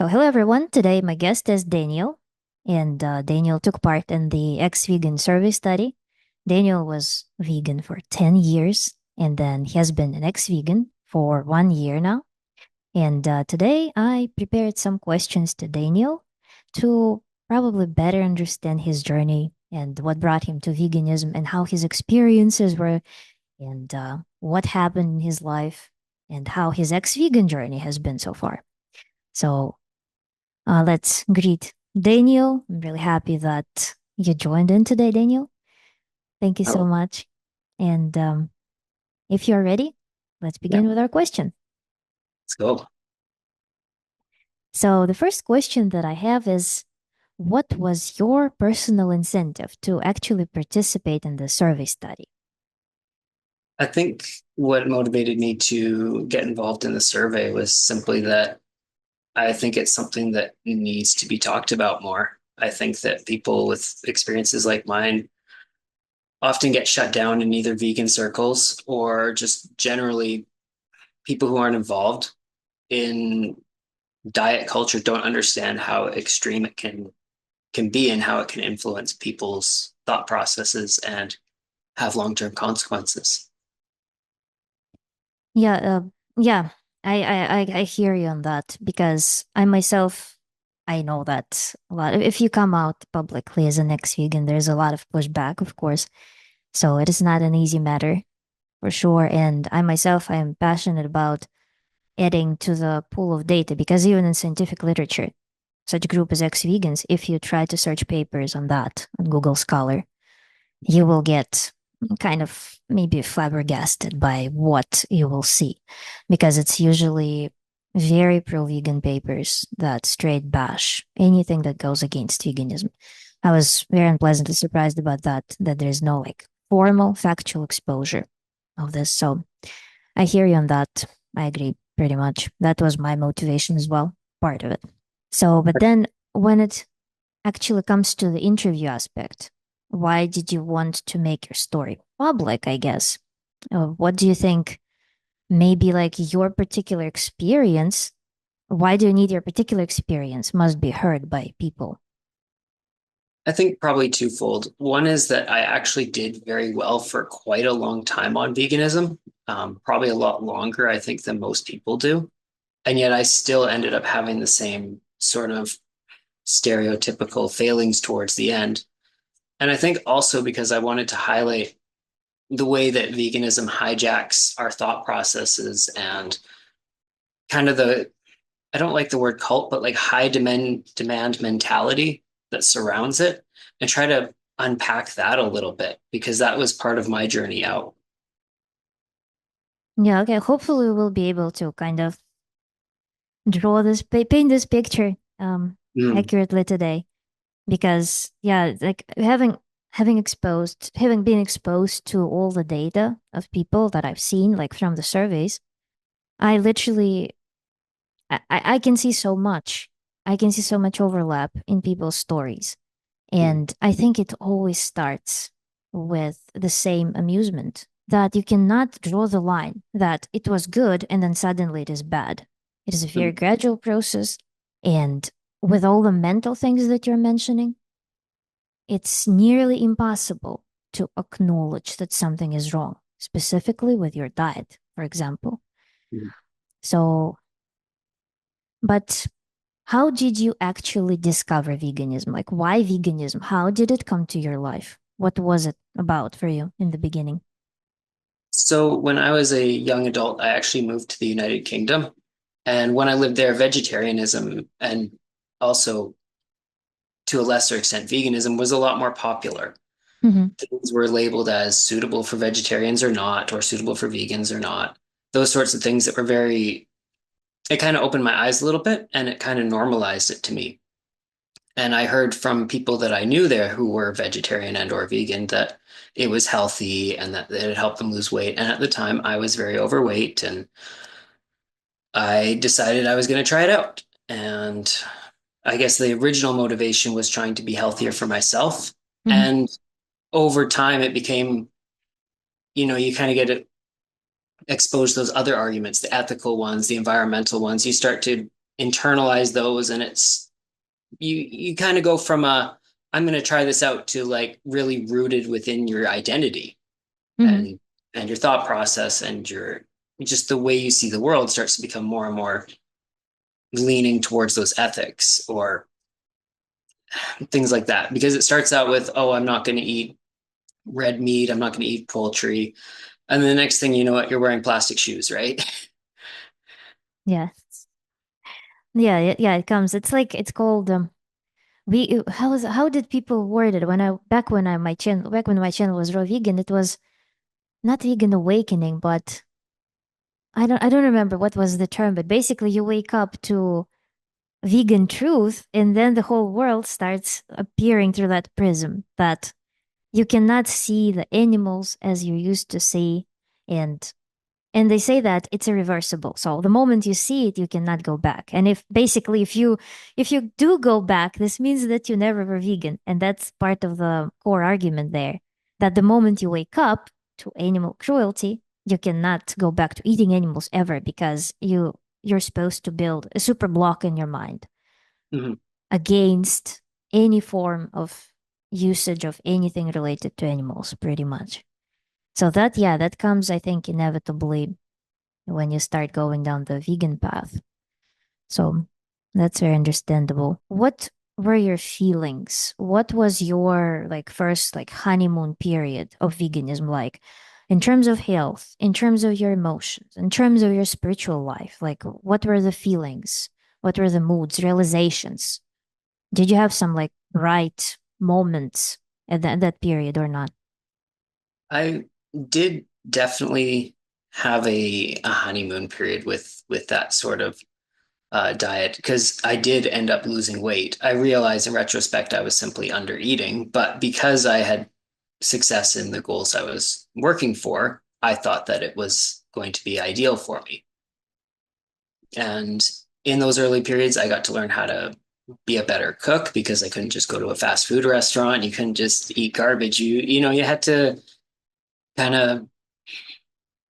So, hello everyone. Today, my guest is Daniel, and Daniel took part in the ex vegan survey study. Daniel was vegan for 10 years, and then he has been an ex vegan for 1 year now. And today, I prepared some questions to Daniel to probably better understand his journey and what brought him to veganism and how his experiences were and what happened in his life and how his ex vegan journey has been so far. So, let's greet Daniel. I'm really happy that you joined in today, Daniel. Thank you so Oh, much. And if you're ready, let's yeah, begin with our question. let's go. So, the first question that I have is, what was your personal incentive to actually participate in the survey study? I think what motivated me to get involved in the survey was simply that I think it's something that needs to be talked about more. I think that people with experiences like mine often get shut down in either vegan circles or just generally people who aren't involved in diet culture don't understand how extreme it can be and how it can influence people's thought processes and have long-term consequences. Yeah, yeah, I hear you on that because I myself, I know that a lot. If you come out publicly as an ex-vegan, there's a lot of pushback, of course. So it is not an easy matter for sure. And I myself, I am passionate about adding to the pool of data because even in scientific literature, such group as ex-vegans, if you try to search papers on that on Google Scholar, you will get kind of maybe flabbergasted by what you will see because it's usually very pro-vegan papers that straight bash anything that goes against veganism. I was very unpleasantly surprised about that there's no like formal factual exposure of this. So I hear you on that. I agree pretty much. That was my motivation as well, part of it. So, but then when it actually comes to the interview aspect, why did you want to make your story public, I guess? What do you think maybe like your particular experience? Why do you need your particular experience must be heard by people? I think probably twofold. One is that I actually did very well for quite a long time on veganism, probably a lot longer, I think, than most people do. And yet I still ended up having the same sort of stereotypical failings towards the end. And I think also because I wanted to highlight the way that veganism hijacks our thought processes and kind of I don't like the word cult, but like high demand mentality that surrounds it and try to unpack that a little bit because that was part of my journey out. Yeah, okay. Hopefully, we'll be able to kind of draw this, paint this picture Mm, accurately today. Because yeah, like having been exposed to all the data of people that I've seen, like from the surveys, I literally I can see so much. I can see so much overlap in people's stories. mm, And I think it always starts with the same amusement that you cannot draw the line that it was good and then suddenly it is bad. It is a very mm, gradual process. And with all the mental things that you're mentioning, it's nearly impossible to acknowledge that something is wrong, specifically with your diet, for example. mm. So, but how did you actually discover veganism? Like, why veganism? How did it come to your life? What was it about for you in the beginning? So when I was a young adult, I actually moved to the United Kingdom. And when I lived there, vegetarianism and also to a lesser extent veganism was a lot more popular. Hmm. Things were labeled as suitable for vegetarians or not, or suitable for vegans or not. Those sorts of things that were very, it kind of opened my eyes a little bit and it kind of normalized it to me. And I heard from people that I knew there who were vegetarian and or vegan that it was healthy and that it helped them lose weight. And at the time, I was very overweight and I decided I was going to try it out. And I guess the original motivation was trying to be healthier for myself. Hmm. And over time, it became, you kind of get exposed to those other arguments, the ethical ones, the environmental ones. You start to internalize those, and you kind of go from a I'm going to try this out to like really rooted within your identity Hmm. and your thought process and your just the way you see the world starts to become more and more leaning towards those ethics or things like that. Because it starts out with, oh, I'm not going to eat red meat, I'm not going to eat poultry. And the next thing you know, you're wearing plastic shoes, right? Yeah. Yeah, it comes. It's like it's called how did people word it when I back when I my channel back when my channel was raw vegan, it was not vegan awakening, but I don't remember what was the term, but basically you wake up to vegan truth and then the whole world starts appearing through that prism that you cannot see the animals as you used to see, and they say that it's irreversible. So the moment you see it, you cannot go back. And if basically if you do go back, this means that you never were vegan. And that's part of the core argument there. That the moment you wake up to animal cruelty, you cannot go back to eating animals ever because you're supposed to build a super block in your mind Mm-hmm. against any form of usage of anything related to animals, pretty much. So that, yeah, that comes, I think, inevitably when you start going down the vegan path. So that's very understandable. What were your feelings? What was your like first like honeymoon period of veganism like in terms of health, in terms of your emotions, in terms of your spiritual life? Like what were the feelings? What were the moods, realizations? Did you have some like bright moments at that period or not? I did definitely have a honeymoon period with that sort of diet because I did end up losing weight. I realized in retrospect I was simply under eating, but because I had success in the goals I was working for, I thought that it was going to be ideal for me. And in those early periods, I got to learn how to be a better cook because I couldn't just go to a fast food restaurant. You couldn't just eat garbage. You had to kind of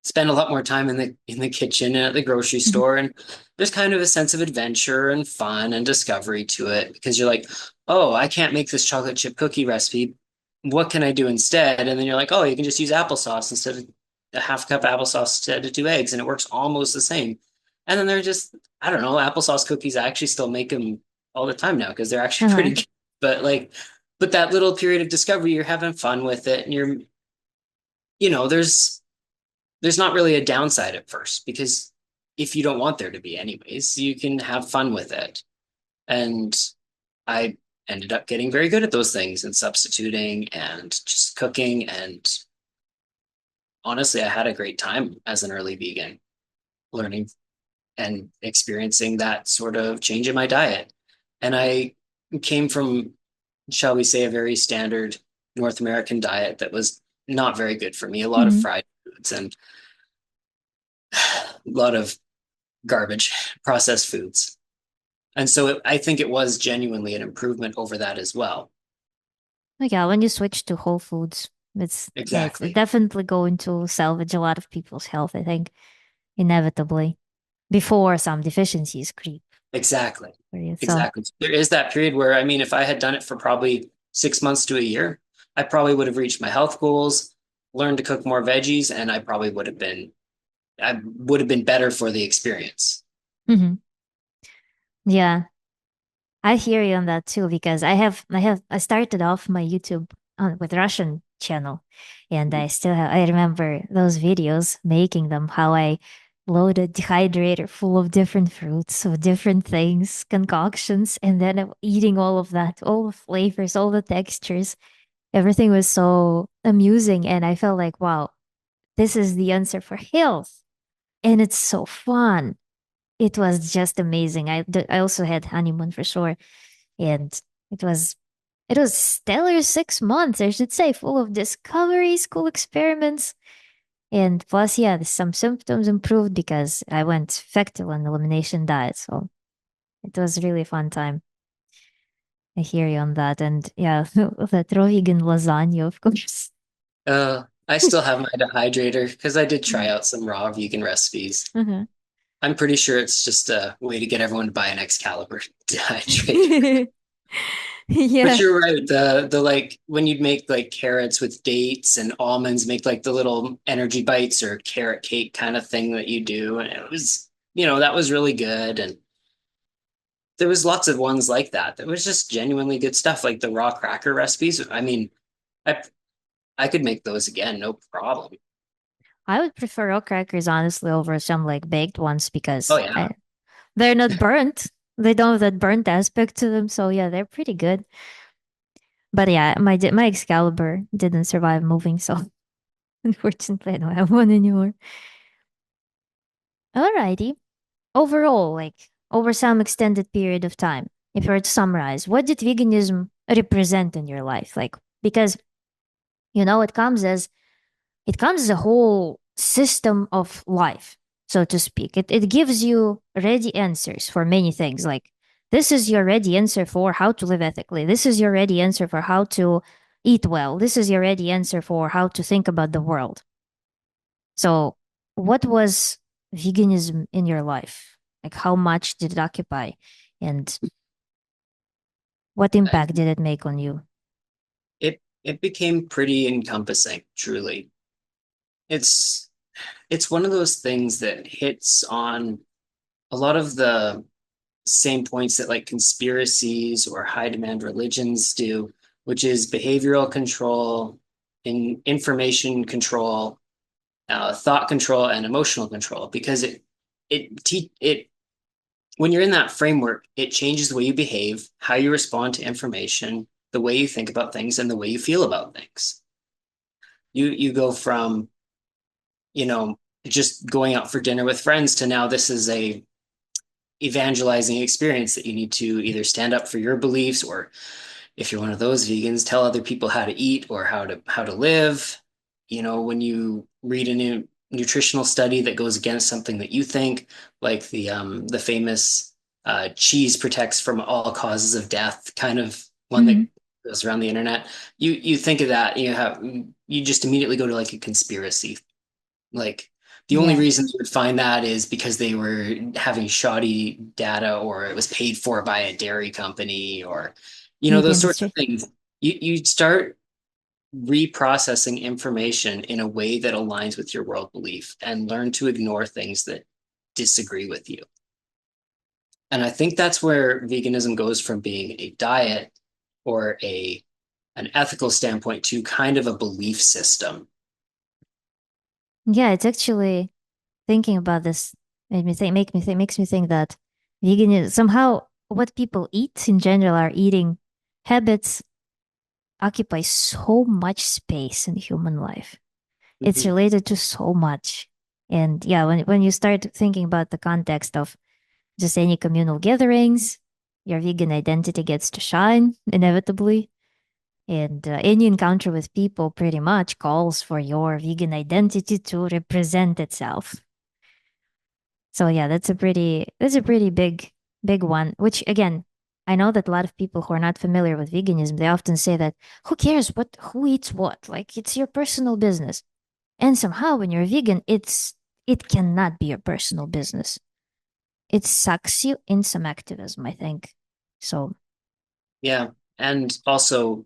spend a lot more time in the kitchen and at the grocery Mhm. store, and there's kind of a sense of adventure and fun and discovery to it because you're like, oh, I can't make this chocolate chip cookie recipe, what can I do instead? And then you're like, oh, you can just use applesauce instead of a half cup applesauce instead of two eggs, and it works almost the same. And then they're just, I don't know, applesauce cookies, I actually still make them all the time now because they're actually pretty Uh-huh. good. But like, but that little period of discovery, you're having fun with it, and you know there's not really a downside at first because if you don't want there to be anyways, you can have fun with it. And I ended up getting very good at those things and substituting and just cooking. And honestly, I had a great time as an early vegan, learning and experiencing that sort of change in my diet. And I came from, shall we say, a very standard North American diet that was not very good for me, a lot of Hmm. fried foods and a lot of garbage, processed foods. And so I think it was genuinely an improvement over that as well. Like, yeah, when you switch to whole foods, it's Exactly. definitely going to salvage a lot of people's health, I think, inevitably, before some deficiencies creep Exactly. for you. So, Exactly. There is that period where, I mean, if I had done it for probably 6 months to a year, I probably would have reached my health goals, learned to cook more veggies, and I would have been better for the experience. mhm. Yeah, I hear you on that too because I started off my YouTube with Russian channel, and I still have I remember those videos making them how I loaded dehydrator full of different fruits of different things, concoctions, and then eating all of that, all the flavors, all the textures. Everything was so amusing, and I felt like, wow, this is the answer for health, and it's so fun. It was just amazing. I also had honeymoon for sure, and it was it was stellar 6 months, I should say, full of discoveries, cool experiments, and plus, yeah, some symptoms improved because I went effective on elimination diet. So it was really a fun time. I hear you on that, and yeah, that raw vegan lasagna, of course. I still have my dehydrator because I did try out some raw vegan recipes. Uh-huh. I'm pretty sure it's just a way to get everyone to buy an Excalibur dehydrator. But Yeah. you're right. The like when you'd make like carrots with dates and almonds, make like the little energy bites or carrot cake kind of thing that you do. And it was, that was really good. And there was lots of ones like that. That was just genuinely good stuff. Like the raw cracker recipes. I mean, I I could make those again, no problem. I would prefer rock crackers honestly over some like baked ones Oh because yeah. they're not burnt. They don't have that burnt aspect to them. So yeah, they're pretty good. But yeah, my Excalibur didn't survive moving, so unfortunately I don't have one anymore. Alrighty. Overall, like over some extended period of time, if you were to summarize, what did veganism represent in your life? Like because it comes as a whole system of life, so to speak. It gives you ready answers for many things. Like, this is your ready answer for how to live ethically. This is your ready answer for how to eat well. This is your ready answer for how to think about the world. So, what was veganism in your life? Like, how much did it occupy? And what I, impact did it make on you? it became pretty encompassing, truly. It's it's one of those things that hits on a lot of the same points that like conspiracies or high demand religions do, which is behavioral control, information control, thought control, and emotional control. Because it when you're in that framework, it changes the way you behave, how you respond to information, the way you think about things, and the way you feel about things. You go from you know just going out for dinner with friends to now this is a evangelizing experience that you need to either stand up for your beliefs, or if you're one of those vegans, tell other people how to eat or how to live. When you read a new nutritional study that goes against something that you think, like the famous cheese protects from all causes of death kind of one that Hmm. goes around the internet, you think of that, you just immediately go to like a conspiracy. Like, the only Yeah, reason you would find that is because they were having shoddy data, or it was paid for by a dairy company, or meat those sorts of industry. things. You start reprocessing information in a way that aligns with your world belief and learn to ignore things that disagree with you. And I think that's where veganism goes from being a diet or a an ethical standpoint to kind of a belief system. Yeah, it's actually thinking about this makes me think that vegan is somehow what people eat in general, our eating habits occupy so much space in human life. It's Mhm. related to so much. And yeah, when you start thinking about the context of just any communal gatherings, your vegan identity gets to shine inevitably. And any encounter with people pretty much calls for your vegan identity to represent itself. So yeah, that's a pretty big one, which again, I know that a lot of people who are not familiar with veganism, they often say that who cares who eats what? Like, it's your personal business. And somehow when you're vegan, it cannot be your personal business. It sucks you in some activism, I think. So Yeah. And also,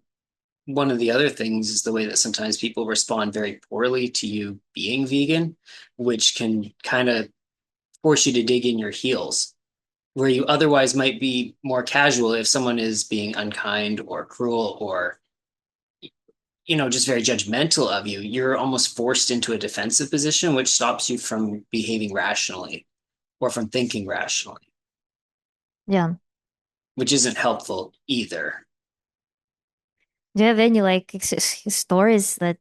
one of the other things is the way that sometimes people respond very poorly to you being vegan, which can kind of force you to dig in your heels, where you otherwise might be more casual if someone is being unkind or cruel or, just very judgmental of you. You're almost forced into a defensive position, which stops you from behaving rationally or from thinking rationally, yeah. which isn't helpful either. Do you have any like stories that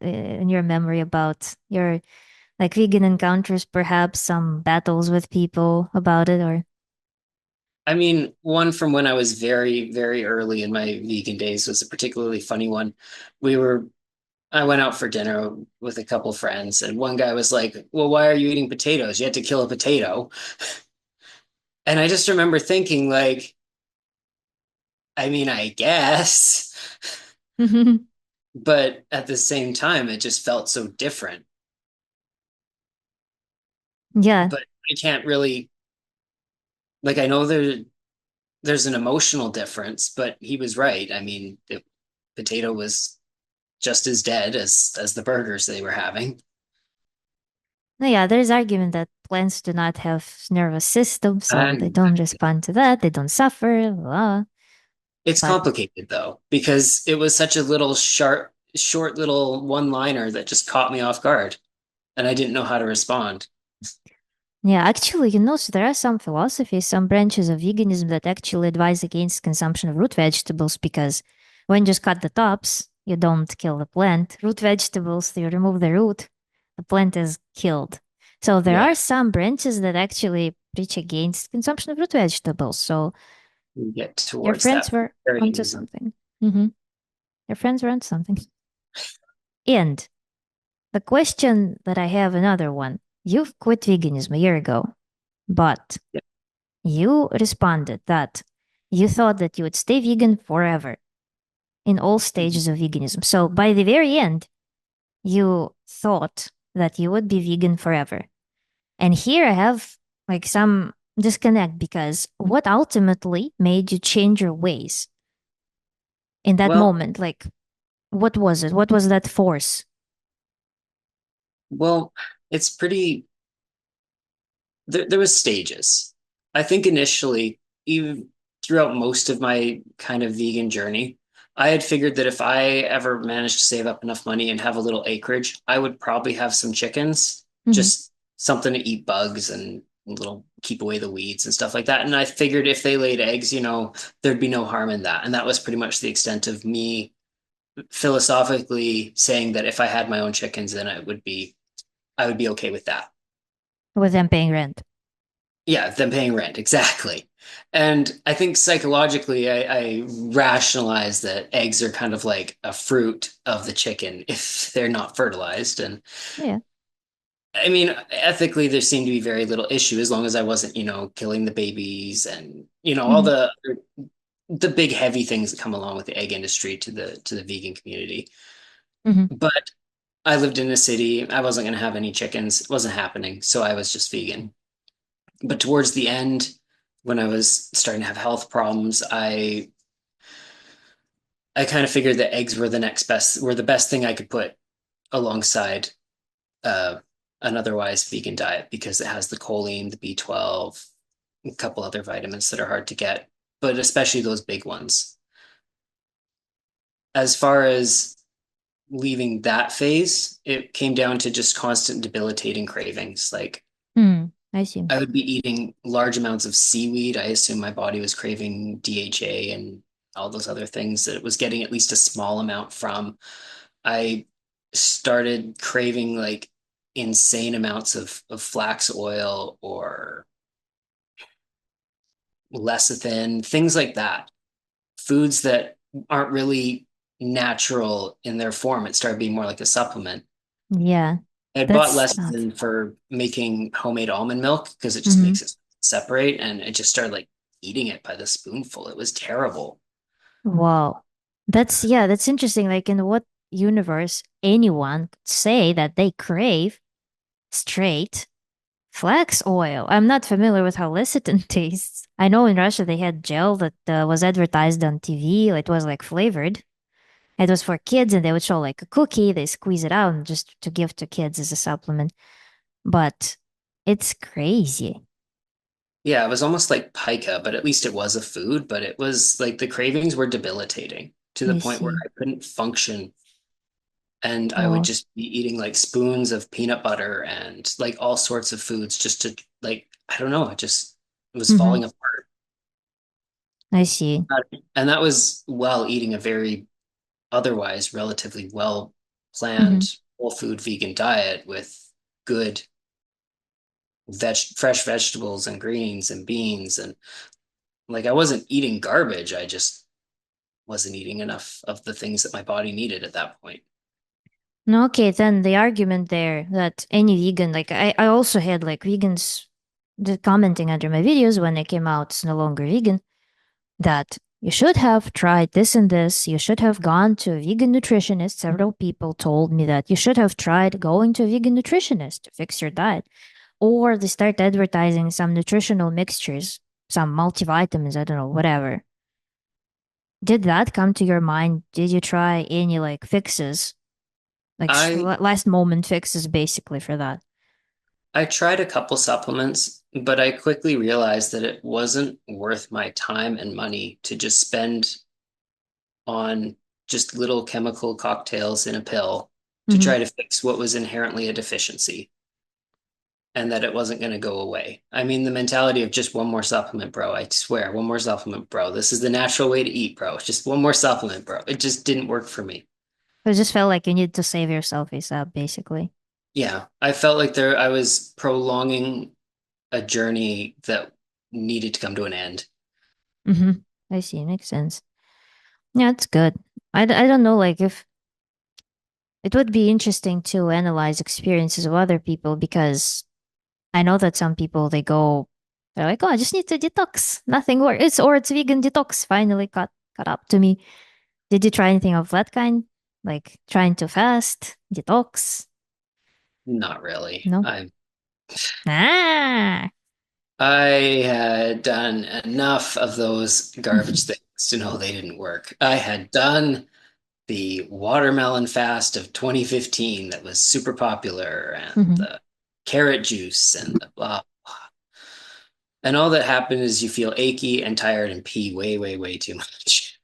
in your memory about your like vegan encounters, perhaps some battles with people about it, or I mean, one from when I was very, very early in my vegan days was a particularly funny one. We were, I went out for dinner with a couple friends, and one guy was like, "Well, why are you eating potatoes? You had to kill a potato." And I just remember thinking, like, I mean, I guess, but at the same time, it just felt so different. yeah, But I can't really like I know there's an emotional difference, but he was right. I mean, the potato was just as dead as the burgers they were having. No, yeah, there's argument that plants do not have nervous system, so they And don't respond to that. They don't suffer. Blah. it's But complicated though, because it was such a little short little one-liner that just caught me off guard, and I didn't know how to respond. yeah, actually, so there are some philosophies, some branches of veganism that actually advise against consumption of root vegetables because when you just cut the tops, you don't kill the plant. Root vegetables, you remove the root, the plant is killed. So there Yeah, are some branches that actually preach against consumption of root vegetables. So we get your towards friends that were onto vegetarianism. something. Hmm. Your friends were onto something. And the question that I have another one. You've quit veganism a year ago, but Yeah. you responded that you thought that you would stay vegan forever in all stages of veganism. So by the very end, you thought that you would be vegan forever. And here I have like some disconnect because what ultimately made you change your ways in that Well, moment? Like, what was it? What was that force? well, it's pretty there was stages. I think initially, even throughout most of my kind of vegan journey, I had figured that if I ever managed to save up enough money and have a little acreage, I would probably have some chickens, Hmm. just something to eat bugs and little keep away the weeds and stuff like that. And I figured if they laid eggs, there'd be no harm in that. And that was pretty much the extent of me philosophically saying that if I had my own chickens, then I would be okay with that. With them paying rent. Yeah, them paying rent, exactly. And I think psychologically, I rationalize that eggs are kind of like a fruit of the chicken if they're not fertilized. And Yeah. I mean, ethically, there seemed to be very little issue as long as I wasn't, killing the babies and, all Hmm. the big heavy things that come along with the egg industry to the vegan community. Hmm. But I lived in a city. I wasn't going to have any chickens. It wasn't happening. So I was just vegan. But towards the end, when I was starting to have health problems, I kind of figured that eggs were the best thing I could put alongside uh, an otherwise vegan diet because it has the choline, the B12, a couple other vitamins that are hard to get, but especially those big ones. As far as leaving that phase, it came down to just constant debilitating cravings. Like Hmm. I see. I would be eating large amounts of seaweed. I assume my body was craving DHA and all those other things that it was getting at least a small amount from. I started craving like insane amounts of flax oil or lecithin, things like that. Foods that aren't really natural in their form. It started being more like a supplement. Yeah. I had bought That's not. lecithin for making homemade almond milk because it just Hmm. makes it separate, and I just started like eating it by the spoonful. It was terrible. Wow. Yeah, that's interesting. Like, in what universe anyone could say that they crave straight flax oil? I'm not familiar with how lecithin tastes. I know in Russia they had gel that was advertised on TV. It was like flavored. It was for kids, and they would show like a cookie. They squeeze it out and just to give to kids as a supplement. But it's crazy. Yeah, it was almost like pica, but at least it was a food, but it was like the cravings were debilitating to the I point where see. I couldn't function. And I would Oh. just be eating like spoons of peanut butter and like all sorts of foods just to like, I don't know, it was Mm-hmm. falling apart. I see. And that was while eating a very otherwise relatively well Mm-hmm. planned whole food vegan diet with good fresh vegetables and greens and beans. And like I wasn't eating garbage. I just wasn't eating enough of the things that my body needed at that point. No, okay, then the argument there that any vegan, like I also had like vegans commenting under my videos when they came out, it's no longer vegan, that you should have tried this and this. You should have gone to a vegan nutritionist. Several people told me that you should have tried going to a vegan nutritionist to fix your diet. Or they start advertising some nutritional mixtures, some multivitamins, I don't know, whatever. Did that come to your mind? Did you try any like fixes, like I last moment fixes basically for that? I tried a couple supplements, but I quickly realized that it wasn't worth my time and money to just spend on just little chemical cocktails in a pill to Mm-hmm. try to fix what was inherently a deficiency and that it wasn't going to go away. I mean, the mentality of just one more supplement, bro. I swear, one more supplement, bro. This is the natural way to eat, bro. Just one more supplement, bro. It just didn't work for me. It just felt like you need to save yourself ASAP, basically. Yeah, I felt like I was prolonging a journey that needed to come to an end. Mm-hmm. I see. Makes sense. Yeah, it's good. I don't know, like, if it would be interesting to analyze experiences of other people because I know that some people they're like, oh, I just need to detox. Nothing works. It's vegan detox. Finally caught up to me. Did you try anything of that kind? Like trying to fast, detox? Not really. No. Ah. I had done enough of those garbage things to know they didn't work. I had done the watermelon fast of 2015 that was super popular, and Hmm. the carrot juice and the blah. And all that happened is you feel achy and tired and pee way, way, way too much.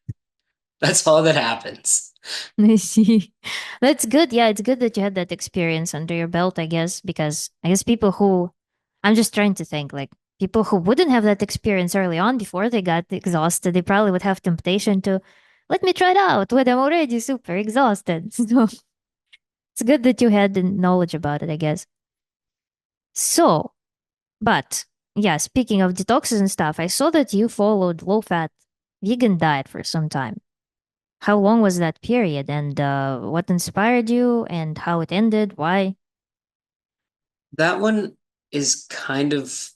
That's all that happens. I see. That's good. Yeah, it's good that you had that experience under your belt, I guess, because I guess people who I'm just trying to think like people who wouldn't have that experience early on before they got exhausted, they probably would have temptation to let me try it out when I'm already super exhausted. So it's good that you had the knowledge about it, I guess. So, but yeah, speaking of detoxes and stuff, I saw that you followed low fat vegan diet for some time. How long was that period and what inspired you and how it ended? Why? That one is kind of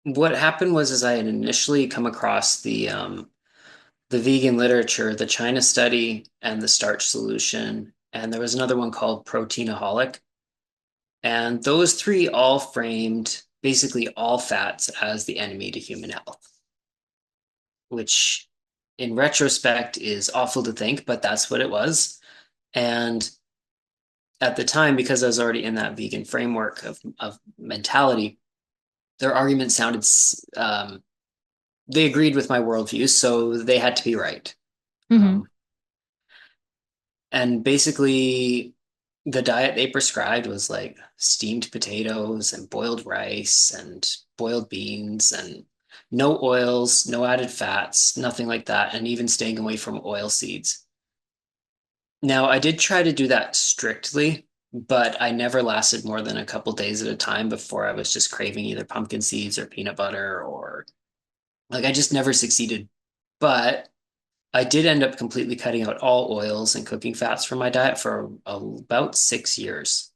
what happened was is I had initially come across the vegan literature, the China study, and the Starch Solution, and there was another one called Proteinaholic. And those three all framed basically all fats as the enemy to human health, which in retrospect is awful to think, but that's what it was. And at the time, because I was already in that vegan framework of mentality, their argument sounded, they agreed with my worldview, so they had to be right. Mm-hmm. Um, and basically, the diet they prescribed was like steamed potatoes and boiled rice and boiled beans and no oils, no added fats, nothing like that, and even staying away from oil seeds. Now, I did try to do that strictly, but I never lasted more than a couple days at a time before I was just craving either pumpkin seeds or peanut butter or like I just never succeeded. But I did end up completely cutting out all oils and cooking fats from my diet for about 6 years.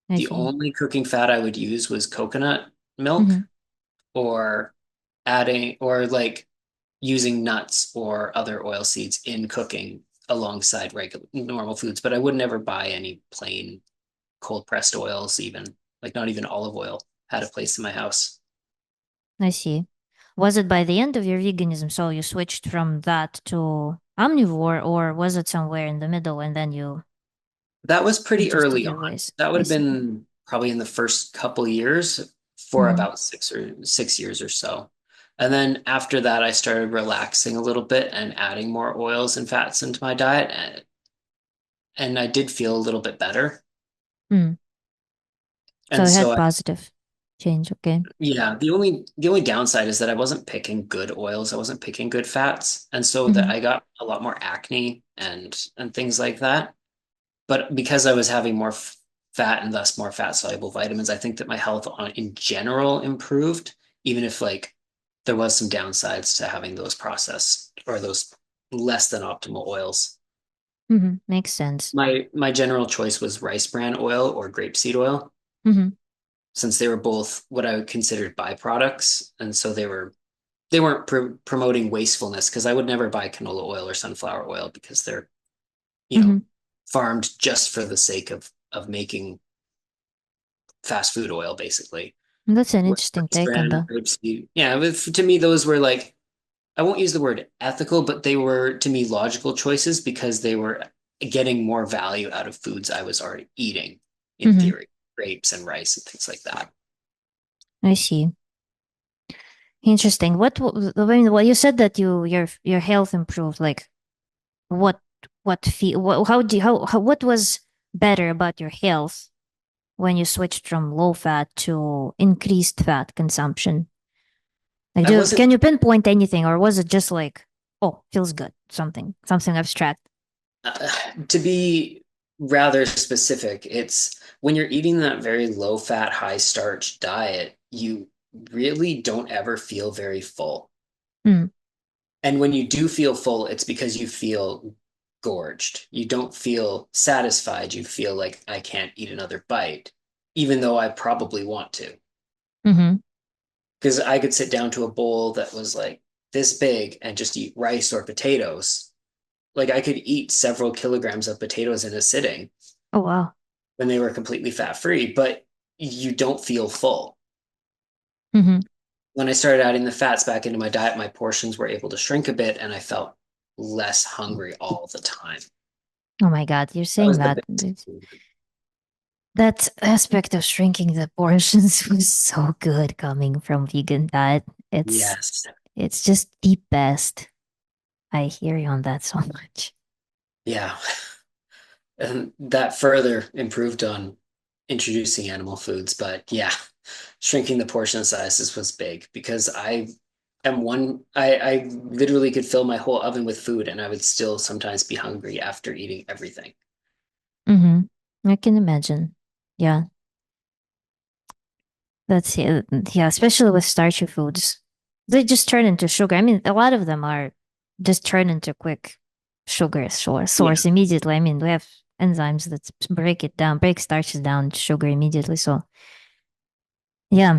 I The see. only cooking fat I would use was coconut milk Mm-hmm. or adding or like using nuts or other oil seeds in cooking alongside regular normal foods. But I would never buy any plain cold pressed oils, even like not even olive oil had a place in my house. I see. Was it by the end of your veganism, so you switched from that to omnivore, or was it somewhere in the middle and then you That was pretty adjusted early your on. ways? That would I have see. been probably in the first couple years for Mm-hmm. about 6 years or so. And then after that, I started relaxing a little bit and adding more oils and fats into my diet. And I did feel a little bit better. Mm. So And it so had positive change. Okay. yeah, the only downside is that I wasn't picking good oils. I wasn't picking good fats. And so that Mm-hmm. I got a lot more acne and things like that. But because I was having more fat and thus more fat soluble vitamins, I think that my health in general improved, even if like there was some downsides to having those processed or those less than optimal oils. Mm-hmm. Makes sense. My general choice was rice bran oil or grapeseed oil, Mm-hmm. since they were both what I would consider byproducts, and so they weren't promoting wastefulness because I would never buy canola oil or sunflower oil because they're you know Mm-hmm. farmed just for the sake of making fast food oil, basically. That's an interesting Rice take on bran, that. rapeseed. Yeah, but to me, those were like, I won't use the word ethical, but they were to me logical choices because they were getting more value out of foods I was already eating, in Mm-hmm. theory, grapes and rice and things like that. I see. Interesting. I mean, well, you said that your health improved. Like, what how do you, how what was better about your health when you switched from low fat to increased fat consumption? Like, I wasn't, can you pinpoint anything, or was it just like, oh, feels good, something abstract? to be rather specific, it's when you're eating that very low fat, high starch diet, you really don't ever feel very full. Mm, And when you do feel full, it's because you feel gorged. You don't feel satisfied. You feel like I can't eat another bite, even though I probably want to. mm-hmm. Because I could sit down to a bowl that was like this big and just eat rice or potatoes. Like I could eat several kilograms of potatoes in a sitting Oh wow. when they were completely fat free, but you don't feel full. Mm-hmm. When I started adding the fats back into my diet, my portions were able to shrink a bit and I felt less hungry all the time. Oh my God, you're That saying was the that. biggest improvement. That aspect of shrinking the portions was so good coming from vegan diet. It's Yes. it's just the best. I hear you on that so much. Yeah. And that further improved on introducing animal foods. But yeah, shrinking the portion sizes was big because I literally could fill my whole oven with food and I would still sometimes be hungry after eating everything. Mm-hmm. I can imagine. Yeah, that's it. Yeah, especially with starchy foods. They just turn into sugar. I mean, a lot of them are just turn into quick sugar Yeah. source immediately. I mean, we have enzymes that break starches down to sugar immediately. So, yeah.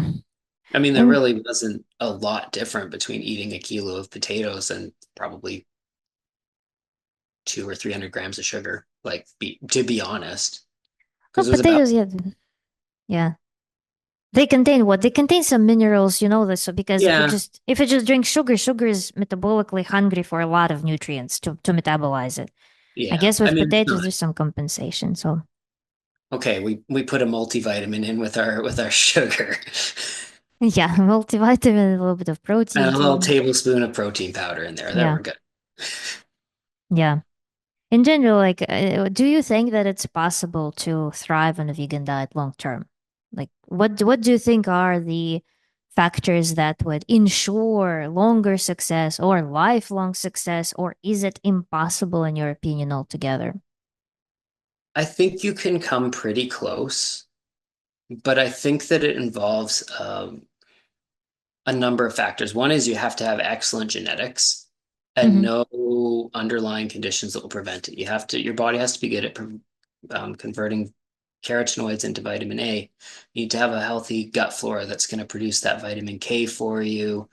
I mean, there And really wasn't a lot different between eating a kilo of potatoes and probably 200 or 300 grams of sugar, to be honest, well, because it was about, potatoes, yeah. Yeah. They contain what? They contain some minerals, you know this. So because yeah, if it just drinks sugar, sugar is metabolically hungry for a lot of nutrients to metabolize it. I yeah. guess I with mean, it's potatoes, not there's some compensation. So okay. We put a multivitamin in with our sugar yeah, multivitamin, a little bit of and protein a little too. tablespoon of protein powder in there. There Yeah, we're good. yeah. In general, like, do you think that it's possible to thrive on a vegan diet long term? Like, what do you think are the factors that would ensure longer success or lifelong success, or is it impossible in your opinion altogether? I think you can come pretty close, but I think that it involves a number of factors. One is you have to have excellent genetics and Mm-hmm. no underlying conditions that will prevent it. Your body has to be good at converting carotenoids into vitamin A. You need to have a healthy gut flora that's going to produce that vitamin K for you.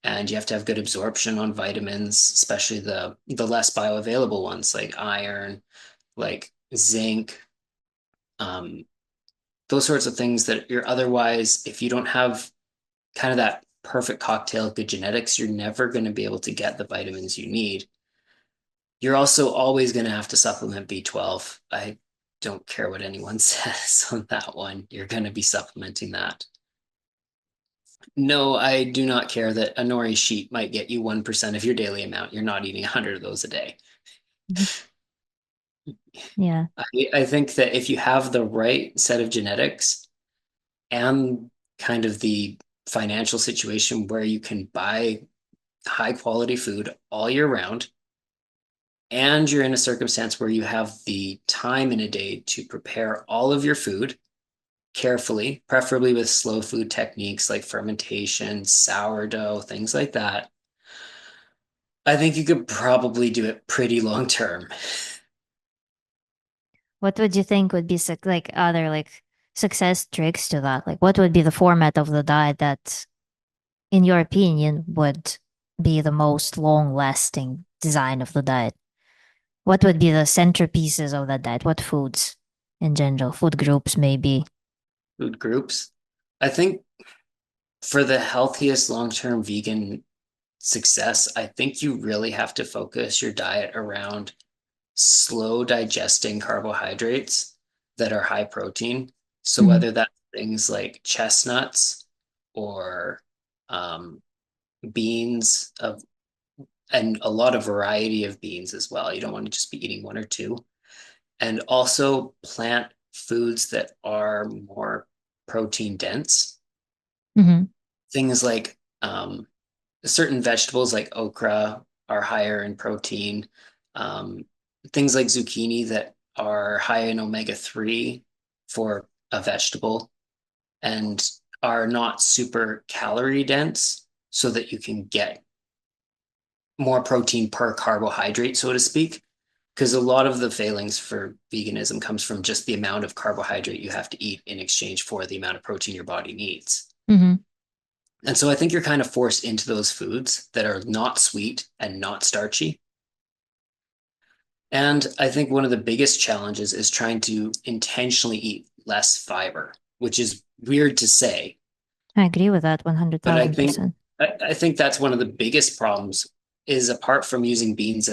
And you have to have good absorption on vitamins, especially the less bioavailable ones like iron, like zinc, um, those sorts of things that you're otherwise, if you don't have kind of that perfect cocktail of good genetics, you're never going to be able to get the vitamins you need. You're also always going to have to supplement B12. I don't care what anyone says on that one. You're going to be supplementing that. No, I do not care that a nori sheet might get you 1% of your daily amount. You're not eating 100 of those a day. Yeah. I think that if you have the right set of genetics and kind of the financial situation where you can buy high quality food all year round, and you're in a circumstance where you have the time in a day to prepare all of your food carefully, preferably with slow food techniques like fermentation, sourdough, things like that, I think you could probably do it pretty long term. What would you think would be like other like success tricks to that? Like, what would be the format of the diet that, in your opinion, would be the most long-lasting design of the diet? What would be the centerpieces of that diet? What foods in general? Food groups, maybe. food groups. I think for the healthiest long-term vegan success, I think you really have to focus your diet around slow digesting carbohydrates that are high protein. So Hmm. whether that's things like chestnuts or um, beans of and a lot of variety of beans as well. You don't want to just be eating one or two. And also plant foods that are more protein dense. Hmm. Things like certain vegetables like okra are higher in protein. Um, Things like zucchini that are high in omega-3 for a vegetable and are not super calorie dense so that you can get more protein per carbohydrate, so to speak. Because a lot of the failings for veganism comes from just the amount of carbohydrate you have to eat in exchange for the amount of protein your body needs. Hmm. And so I think you're kind of forced into those foods that are not sweet and not starchy. And I think one of the biggest challenges is trying to intentionally eat less fiber, which is weird to say, I agree with that but I think 100,000%. I think that's one of the biggest problems is apart from using beans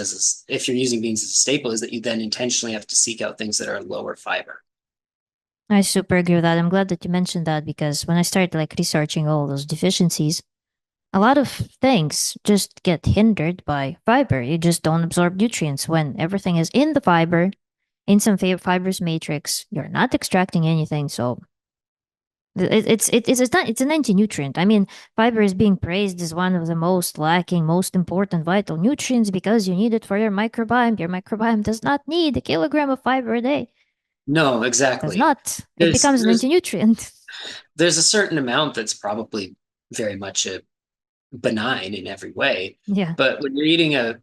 if you're using beans as a staple, is that you then intentionally have to seek out things that are lower fiber. I super agree with that. I'm glad that you mentioned that because when I started like researching all those deficiencies, a lot of things just get hindered by fiber. You just don't absorb nutrients when everything is in the fiber, in some fibrous matrix. You're not extracting anything, so it's an anti-nutrient. I mean, fiber is being praised as one of the most lacking, most important vital nutrients because you need it for your microbiome. Your microbiome does not need a kilogram of fiber a day. No, Does exactly. not. It becomes an There's anti-nutrient. there's a certain amount that's probably very much a benign in every way. Yeah. But when you're eating a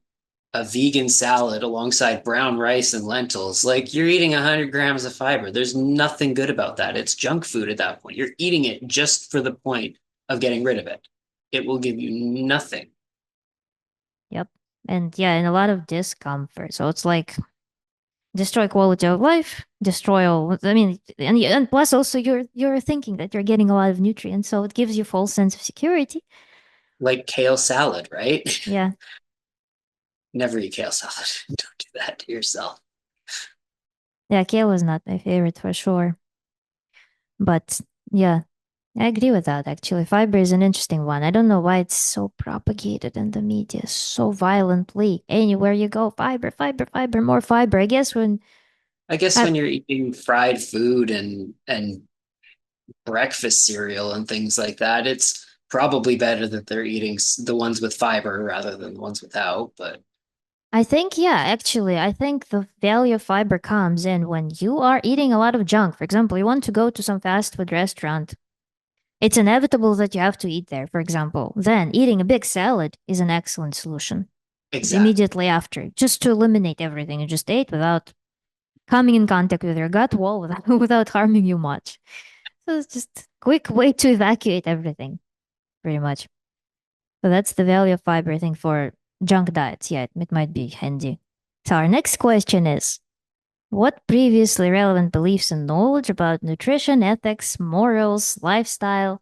vegan salad alongside brown rice and lentils, like you're eating 100 grams of fiber. There's nothing good about that. It's junk food at that point. You're eating it just for the point of getting rid of it. It will give you nothing. Yep. And yeah, and a lot of discomfort. So it's like destroy quality of life, destroy all. I mean, and plus also you're thinking that you're getting a lot of nutrients, so it gives you false sense of security. Like kale salad, right? Yeah, Never eat kale salad. Don't do that to yourself. yeah. Kale was not my favorite for sure, but yeah, I agree with that. Actually, fiber is an interesting one. I don't know why it's so propagated in the media so violently. Anywhere you go, fiber, fiber, fiber, more fiber. I guess when I guess I when you're eating fried food and breakfast cereal and things like that, it's probably better that they're eating the ones with fiber rather than the ones without. But I think, yeah, actually, I think the value of fiber comes in when you are eating a lot of junk. For example, you want to go to some fast food restaurant. It's inevitable that you have to eat there, for example. Then eating a big salad is an excellent solution exactly. immediately after, just to eliminate everything you just ate without coming in contact with your gut wall without harming you much. So it's just a quick way to evacuate everything, pretty much. So that's the value of fiber, I think, for junk diets. Yeah, it might be handy. So our next question is, what previously relevant beliefs and knowledge about nutrition, ethics, morals, lifestyle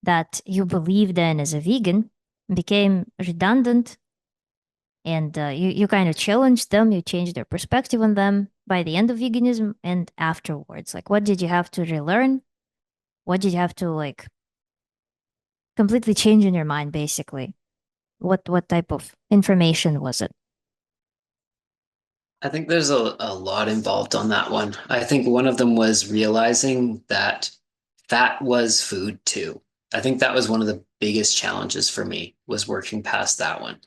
that you believed in as a vegan became redundant and you kind of challenged them, you changed their perspective on them by the end of veganism and afterwards? Like, what did you have to relearn? What did you have to like completely change in your mind, basically? What type of information was it? I think there's a lot involved on that one. I think one of them was realizing that fat was food too. I think that was one of the biggest challenges for me was working past that one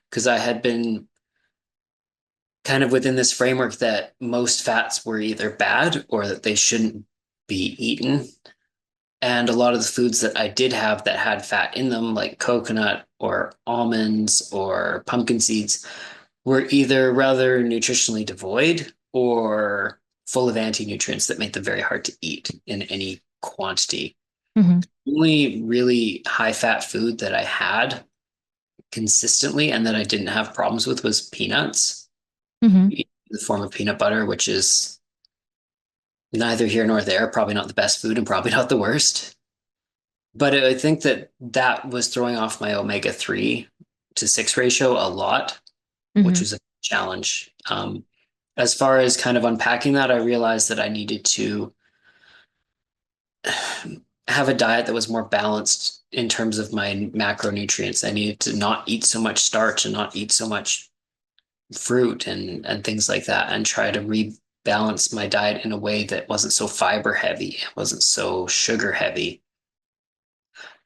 because I had been kind of within this framework that most fats were either bad or that they shouldn't be eaten. And a lot of the foods that I did have that had fat in them, like coconut or almonds or pumpkin seeds, were either rather nutritionally devoid or full of anti-nutrients that made them very hard to eat in any quantity. Mm-hmm. The only really high fat food that I had consistently and that I didn't have problems with was peanuts, Mm-hmm. in the form of peanut butter, which is neither here nor there, probably not the best food and probably not the worst. But I think that that was throwing off my omega-3 to 6 ratio a lot, which Mm-hmm. was a challenge. As far as kind of unpacking that, I realized that I needed to have a diet that was more balanced in terms of my macronutrients. I needed to not eat so much starch and not eat so much fruit and things like that, and try to rebalance my diet in a way that wasn't so fiber heavy, wasn't so sugar heavy.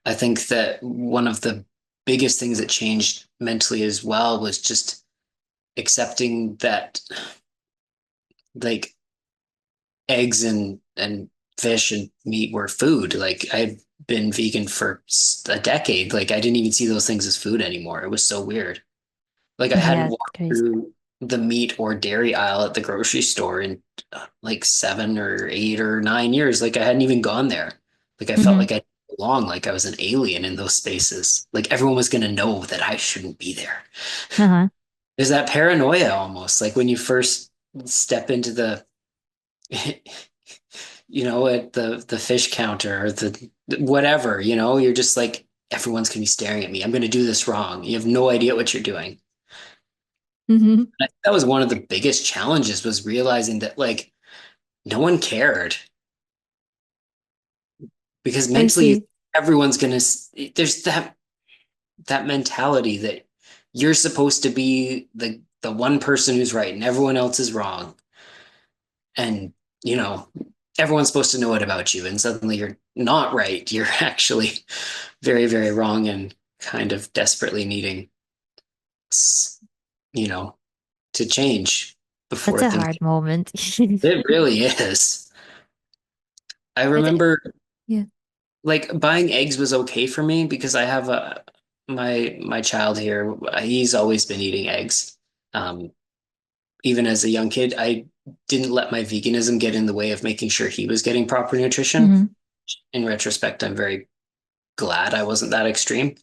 I think that one of the biggest things that changed mentally as well was just accepting that like eggs and fish and meat were food. Like I'd been vegan for a decade. Like I didn't even see those things as food anymore. It was so weird. Like I hadn't Yeah, walked crazy. through the meat or dairy aisle at the grocery store in like 7 or 8 or 9 years. Like I hadn't even gone there. Like I felt Mm-hmm. like I belonged, like I was an alien in those spaces. Like everyone was going to know that I shouldn't be there. Uh-huh. There's that paranoia almost, like when you first step into the, at the fish counter or the whatever, you're just like, everyone's going to be staring at me. I'm going to do this wrong. You have no idea what you're doing. Mm-hmm. That was one of the biggest challenges, was realizing that like no one cared, because I mentally see. everyone's going to, there's that mentality that you're supposed to be the one person who's right and everyone else is wrong. And you know everyone's supposed to know it about you, and suddenly you're not right. You're actually very, very wrong, and kind of desperately needing you know to change before That's a things. hard moment. It really is. I But remember yeah. like buying eggs was okay for me because I have a my child here. He's always been eating eggs. um Even as a young kid, I didn't let my veganism get in the way of making sure he was getting proper nutrition. Mm-hmm. In retrospect, I'm very glad I wasn't that extreme.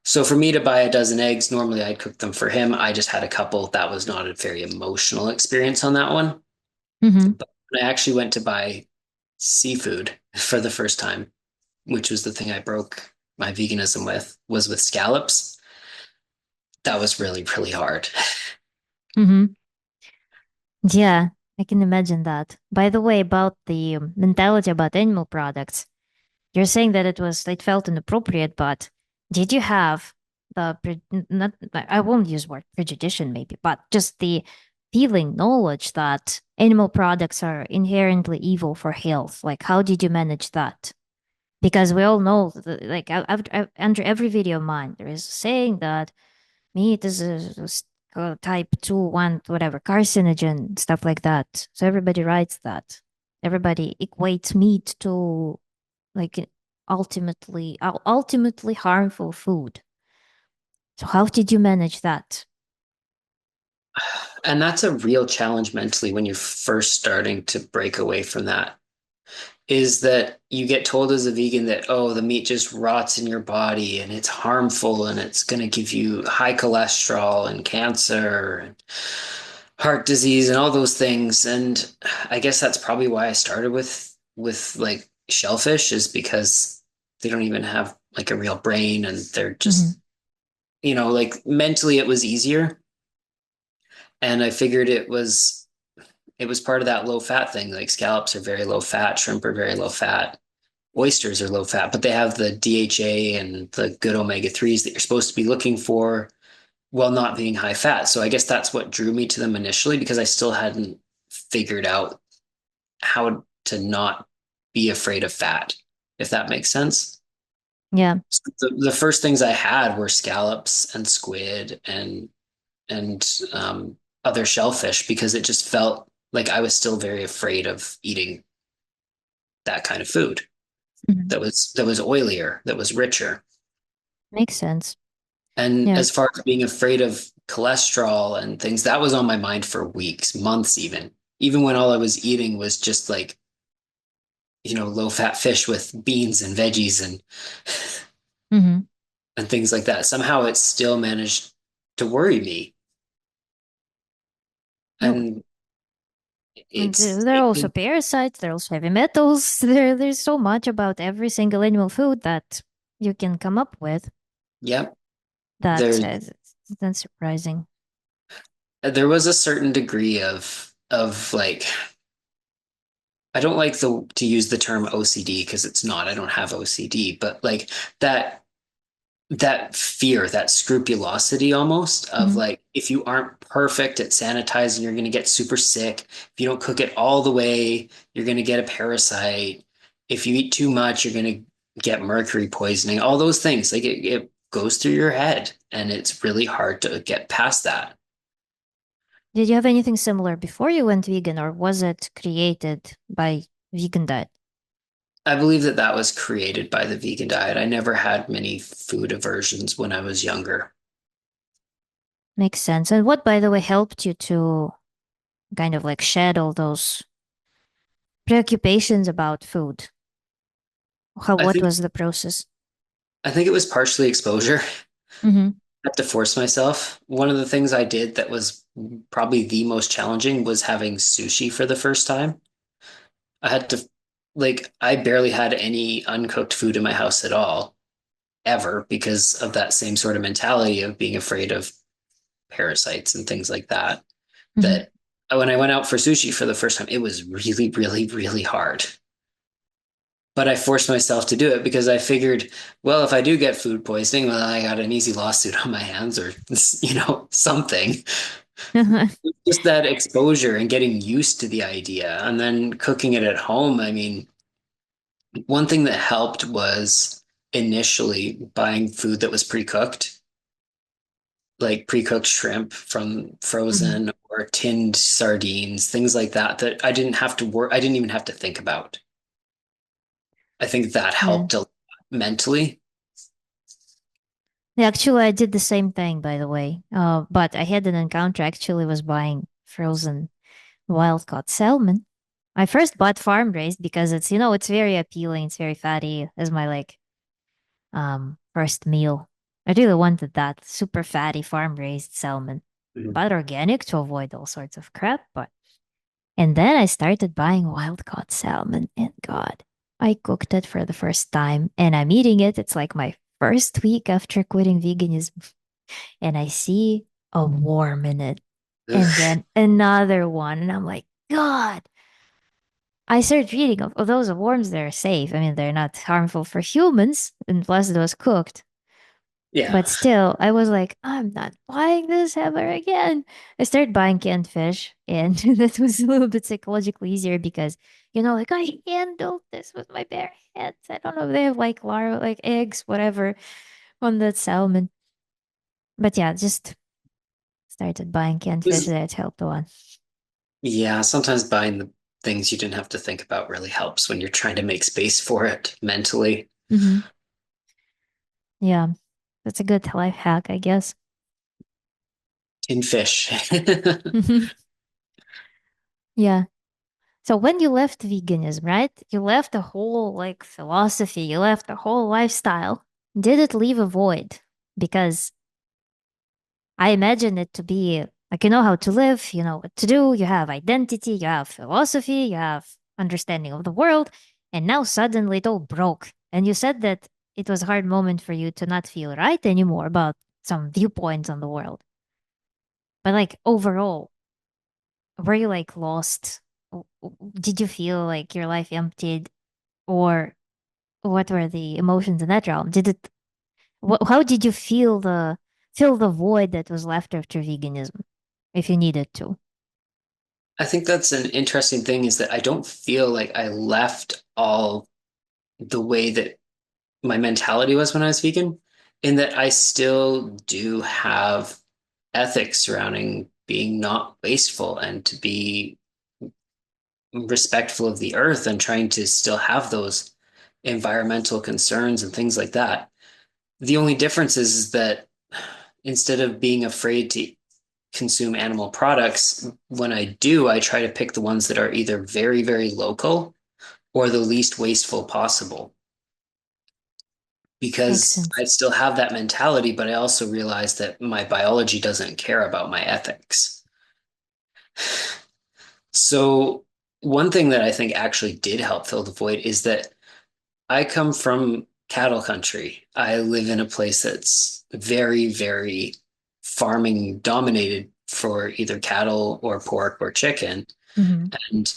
So for me to buy a dozen eggs, normally I'd cook them for him. I just had a couple. That was not a very emotional experience on that one. Mm-hmm. But when I actually went to buy seafood for the first time, which was the thing I broke my veganism with, was with scallops. That was really, really hard. Mm-hmm. Yeah, I can imagine that. By the way, about the mentality about animal products, you're saying that it felt inappropriate, but did you have not, I won't use word prejudice maybe, but just the feeling knowledge that animal products are inherently evil for health? Like, how did you manage that? Because we all know, like, under every video of mine, there is saying that meat is type 2, 1, whatever, carcinogen, stuff like that. So everybody writes that. Everybody equates meat to like ultimately harmful food. So how did you manage that? And that's a real challenge mentally when you're first starting to break away from that. Is that you get told as a vegan that, oh, the meat just rots in your body and it's harmful and it's going to give you high cholesterol and cancer and heart disease and all those things. And I guess that's probably why I started with like shellfish, is because they don't even have like a real brain, and they're Hmm. just, like mentally it was easier. And I figured it was part of that low fat thing. Like scallops are very low fat, shrimp are very low fat, oysters are low fat, but they have the DHA and the good omega-3s that you're supposed to be looking for while not being high fat. So I guess that's what drew me to them initially, because I still hadn't figured out how to not be afraid of fat, if that makes sense. Yeah. So the first things I had were scallops and squid and other shellfish, because it just felt like I was still very afraid of eating that kind of food Hmm. that was oilier, that was richer. Makes sense. And Yeah. as far as being afraid of cholesterol and things, that was on my mind for weeks, months even. Even when all I was eating was just like, low fat fish with beans and veggies Hmm. and things like that. Somehow it still managed to worry me. No. And And It's there are it also can, parasites, there are also heavy metals. There's so much about every single animal food that you can come up with yep. that There that's surprising. there was a certain degree of like I don't like the to use the term OCD because it's not. I don't have OCD, but like that that fear, that scrupulosity almost of Hmm. like if you aren't perfect at sanitizing, you're going to get super sick. If you don't cook it all the way, you're going to get a parasite. If you eat too much, you're going to get mercury poisoning. All those things, like it goes through your head, and it's really hard to get past that. Did you have anything similar before you went vegan, or was it created by vegan diet? I believe that that was created by the vegan diet. I never had many food aversions when I was younger. Makes sense. And what, by the way, helped you to kind of like shed all those preoccupations about food? I What think was the process? I think it was partially exposure. Mm-hmm. I had to force myself. One of the things I did that was probably the most challenging was having sushi for the first time. I had to, like, I barely had any uncooked food in my house at all, ever, because of that same sort of mentality of being afraid of parasites and things like that. Mm-hmm. That when I went out for sushi for the first time, it was really, really, really hard. But I forced myself to do it because I figured, well, if I do get food poisoning, well, I got an easy lawsuit on my hands or, something. Just that exposure and getting used to the idea and then cooking it at home. I mean, one thing that helped was initially buying food that was pre-cooked, like pre-cooked shrimp from Hmm. frozen or tinned sardines, things like that, that I didn't have to work, I didn't even have to think about. I think that Yeah. helped a lot mentally. Yeah, actually, I did the same thing, by the way. But I had an encounter. Actually, was buying frozen wild caught salmon. I first bought farm raised because it's very appealing. It's very fatty as my like first meal. I really wanted that super fatty farm raised salmon, Mhm. but organic to avoid all sorts of crap. But and then I started buying wild caught salmon, and God, I cooked it for the first time, and I'm eating it. It's like my first week after quitting veganism, and I see a worm in it, and Ugh. then another one, and I'm like, God. I started reading of those worms. They're safe. I mean, they're not harmful for humans, unless it was cooked. Yeah. But still, I was like, I'm not buying this ever again. I started buying canned fish, and that was a little bit psychologically easier because, like I handled this with my bare hands. I don't know if they have like larvae, like eggs, whatever, on that salmon. But yeah, just started buying canned It fish. was, That helped a lot. yeah, sometimes buying the things you didn't have to think about really helps when you're trying to make space for it mentally. Hmm. Yeah, that's a good life hack, I guess. In fish. Hmm. Yeah. So when you left veganism, right? You left a whole like philosophy, you left a whole lifestyle. Did it leave a void? Because I imagine it to be like you know how to live, you know what to do, you have identity, you have philosophy, you have understanding of the world, and now suddenly it all broke. And you said that it was a hard moment for you to not feel right anymore about some viewpoints on the world. But like overall, were you like lost? Did you feel like your life emptied? Or what were the emotions in that realm? How did you fill the void that was left after veganism, if you needed to? I think that's an interesting thing is that I don't feel like I left all the way that my mentality was when I was vegan, in that I still do have ethics surrounding being not wasteful and to be respectful of the earth and trying to still have those environmental concerns and things like that. The only difference is that instead of being afraid to consume animal products, when I do, I try to pick the ones that are either very, very local or the least wasteful possible. Makes Because sense. I still have that mentality, but I also realize that my biology doesn't care about my ethics. So one thing that I think actually did help fill the void is that I come from cattle country. I live in a place that's very, very farming dominated for either cattle or pork or chicken. Hmm. And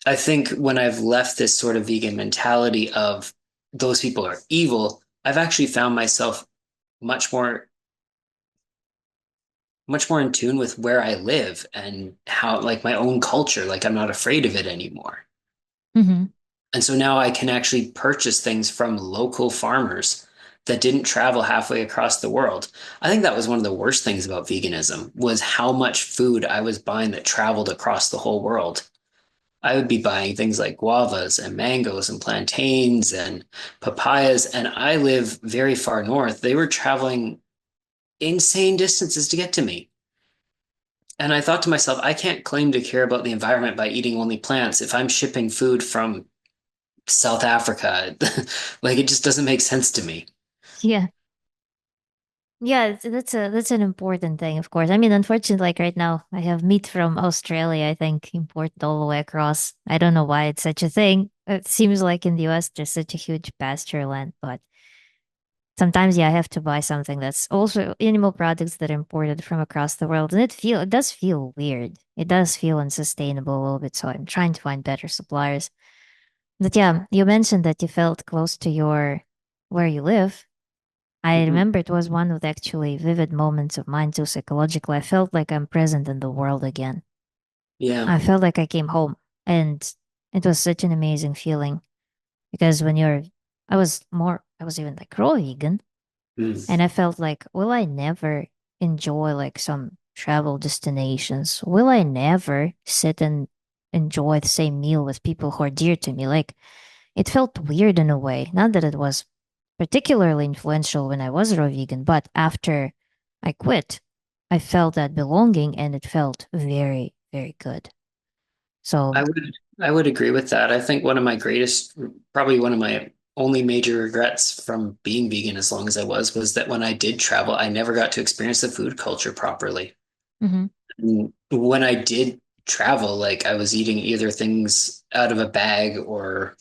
I think when I've left this sort of vegan mentality of those people are evil, I've actually found myself much more much more in tune with where I live and how like my own culture, like I'm not afraid of it anymore. Hmm. And so now I can actually purchase things from local farmers that didn't travel halfway across the world. I think that was one of the worst things about veganism was how much food I was buying that traveled across the whole world. I would be buying things like guavas and mangoes and plantains and papayas, and I live very far north. They were traveling insane distances to get to me. And I thought to myself, I can't claim to care about the environment by eating only plants if I'm shipping food from South Africa. Like it just doesn't make sense to me. Yeah. Yeah, that's an important thing, of course. I mean, unfortunately, like right now, I have meat from Australia, I think, imported all the way across. I don't know why it's such a thing. It seems like in the US there's such a huge pasture land, but sometimes yeah, I have to buy something that's also animal products that are imported from across the world. And it does feel weird. It does feel unsustainable a little bit, so I'm trying to find better suppliers. But yeah, you mentioned that you felt close to your where you live. I Mhm. remember it was one of the actually vivid moments of mine too, psychologically. I felt like I'm present in the world again. Yeah. I felt like I came home. And it was such an amazing feeling because I was even like raw vegan. Mm. And I felt like, will I never enjoy like some travel destinations? Will I never sit and enjoy the same meal with people who are dear to me? Like, it felt weird in a way. Not that it was particularly influential when I was raw vegan, but after I quit, I felt that belonging and it felt very, very good. So, I would I would agree with that. I think one of my greatest, probably one of my only major regrets from being vegan as long as I was that when I did travel, I never got to experience the food culture properly. mhm. And when I did travel, like I was eating either things out of a bag or,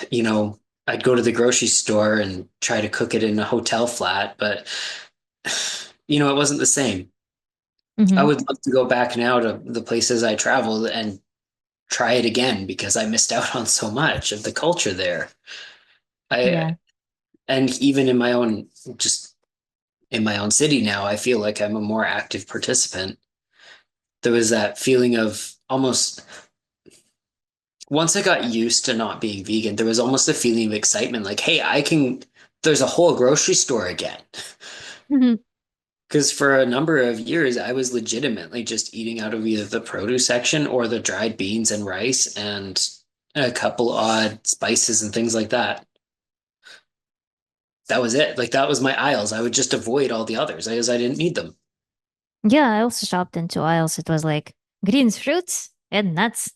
you know, I'd go to the grocery store and try to cook it in a hotel flat, but it wasn't the same. I Mhm. would love to go back now to the places I traveled and try it again because I missed out on so much of the culture there. I Yeah. and even in my own just in my own city now, I feel like I'm a more active participant. There was that feeling of almost once I got used to not being vegan, there was almost a feeling of excitement like, hey, there's a whole grocery store again. Mhm. Because for a number of years, I was legitimately just eating out of either the produce section or the dried beans and rice and a couple odd spices and things like that. That was it. Like that was my aisles. I would just avoid all the others because I didn't need them. Yeah, I also shopped in two aisles. It was like greens, fruits, and nuts.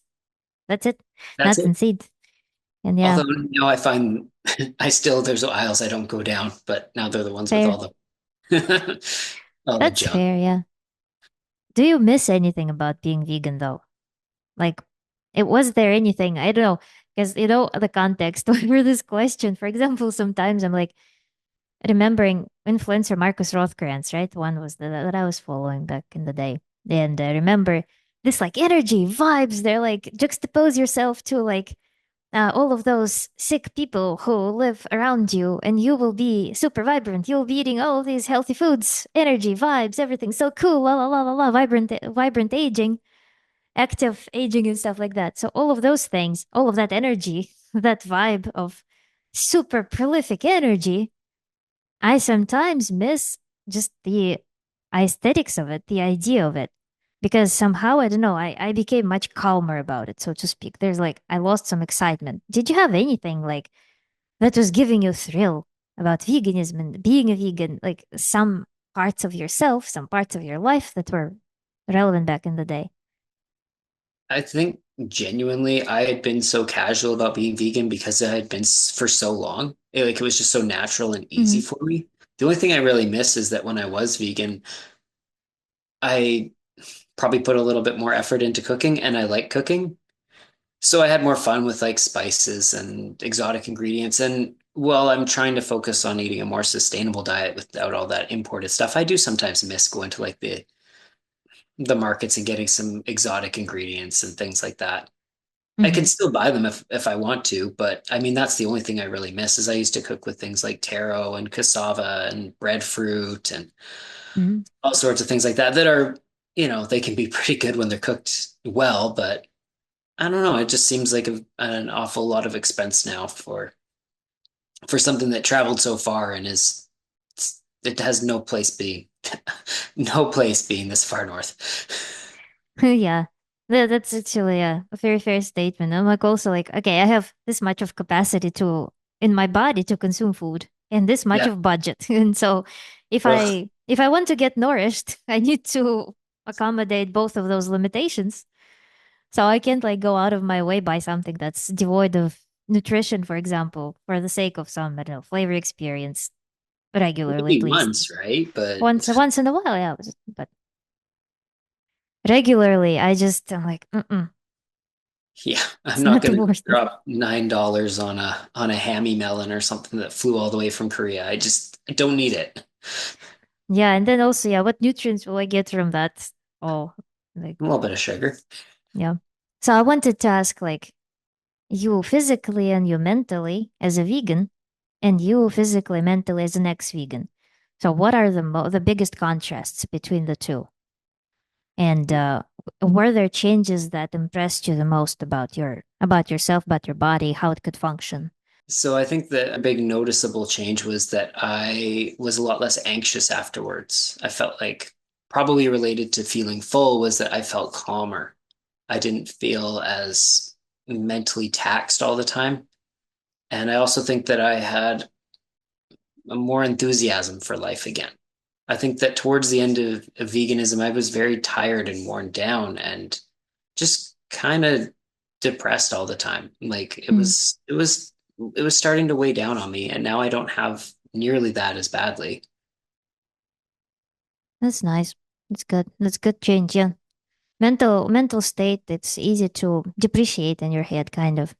That's it. That's Nuts it. and seeds. And yeah, Although now I find there's aisles I don't go down, but now they're the ones with fair. all the all the That's junk. fair, yeah. Do you miss anything about being vegan though? Like, it was there anything? I don't know. Because the context for this question. For example, sometimes I'm like remembering influencer Marcus Rothkranz, right? One was that I was following back in the day. And I remember this like energy, vibes. They're like juxtapose yourself to like all of those sick people who live around you, and you will be super vibrant. You'll be eating all of these healthy foods, energy, vibes, everything so cool, la la la la la, vibrant aging, active aging, and stuff like that. So all of those things, all of that energy, that vibe of super prolific energy, I sometimes miss just the aesthetics of it, the idea of it. Because somehow, I don't know, I became much calmer about it, so to speak. There's like, I lost some excitement. Did you have anything like that was giving you thrill about veganism and being a vegan? Like some parts of yourself, some parts of your life that were relevant back in the day? I think genuinely I had been so casual about being vegan because I had been for so long. Like it was just so natural and easy Hmm. for me. The only thing I really miss is that when I was vegan, I probably put a little bit more effort into cooking, and I like cooking. So I had more fun with like spices and exotic ingredients. And while I'm trying to focus on eating a more sustainable diet without all that imported stuff, I do sometimes miss going to like the markets and getting some exotic ingredients and things like that. I Hmm. can still buy them if I want to, but I mean that's the only thing I really miss is I used to cook with things like taro and cassava and breadfruit and Hmm. all sorts of things like that that are, they can be pretty good when they're cooked well, but I don't know, it just seems like an awful lot of expense now for something that traveled so far and it has no place being no place being this far north. Yeah. That's actually a very fair statement. I'm like also like, okay, I have this much of capacity to in my body to consume food and this much Yeah. of budget. And so Ugh. if I want to get nourished, I need to accommodate both of those limitations. So I can't like go out of my way buy something that's devoid of nutrition, for example, for the sake of some, I don't know, flavor experience regularly at Maybe least. once, right? But Once in a while, yeah. But regularly, I'm like, mm-mm, yeah, I'm it's not not the gonna worst. drop $9 on a hammy melon or something that flew all the way from Korea. I don't need it. Yeah, and then also, yeah, what nutrients will I get from that? Oh, like, A little bit of sugar. yeah. So I wanted to ask, like, you physically and you mentally as a vegan, and you physically, mentally as an ex-vegan. So what are the biggest contrasts between the two? And were there changes that impressed you the most about about yourself, about your body, how it could function? So I think that a big noticeable change was that I was a lot less anxious afterwards. I felt like probably related to feeling full was that I felt calmer. I didn't feel as mentally taxed all the time. And I also think that I had a more enthusiasm for life again. I think that towards the end of veganism, I was very tired and worn down and just kind of depressed all the time. Like Hmm, it was starting to weigh down on me, and now I don't have nearly that as badly. that's nice. That's good. That's good change. Yeah. Mental state, it's easy to depreciate in your head, kind of.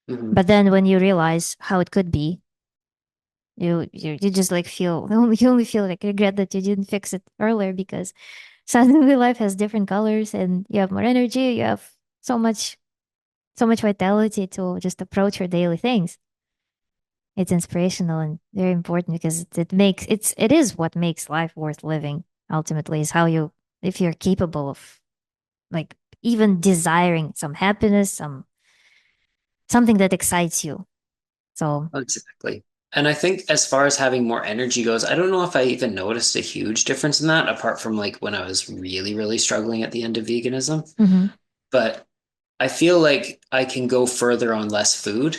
Mhm. But then when you realize how it could be, you just like feel you only feel like regret that you didn't fix it earlier because suddenly life has different colors and you have more energy, you have so much so much vitality to just approach your daily things. It's inspirational and very important because it is what makes life worth living ultimately is how you if you're capable of like even desiring some happiness, something that excites you. So, Exactly. And I think as far as having more energy goes, I don't know if I even noticed a huge difference in that, apart from like when I was really, really struggling at the end of veganism. mhm, But I feel like I can go further on less food.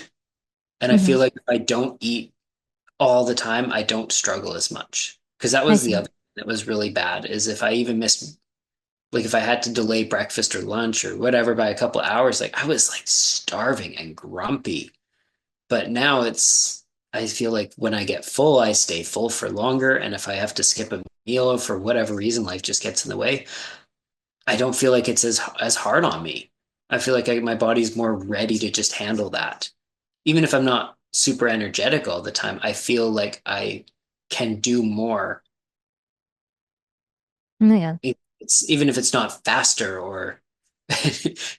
And I mhm, feel like if I don't eat all the time, I don't struggle as much. Because that I was the see. other thing that was really bad is if I even missed, like if I had to delay breakfast or lunch or whatever by a couple hours, like I was like starving and grumpy. But now I feel like when I get full, I stay full for longer. And if I have to skip a meal for whatever reason, life just gets in the way, I don't feel like it's as hard on me. I feel like my body's more ready to just handle that. Even if I'm not super energetic all the time, I feel like I can do more. Yeah. It's even if it's not faster or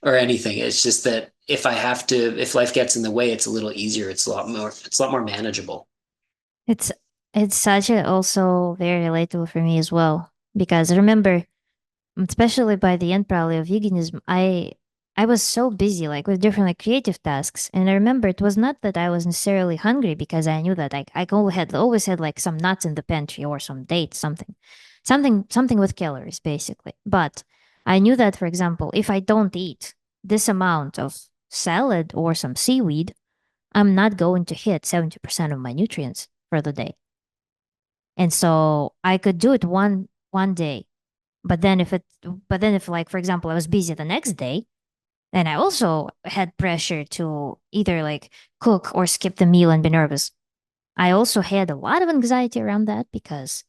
or anything. It's just that if life gets in the way, it's a little easier. It's a lot more manageable. It's it's such a also very relatable for me as well because I remember especially by the end probably of veganism, I was so busy like with different like creative tasks and I remember it was not that I was necessarily hungry because I knew that I always had like some nuts in the pantry or some dates, something with calories basically. But I knew that for example, if I don't eat this amount of salad or some seaweed, I'm not going to hit 70% of my nutrients for the day. And so I could do it one day. But then if like for example I was busy the next day, then I also had pressure to either like cook or skip the meal and be nervous. I also had a lot of anxiety around that because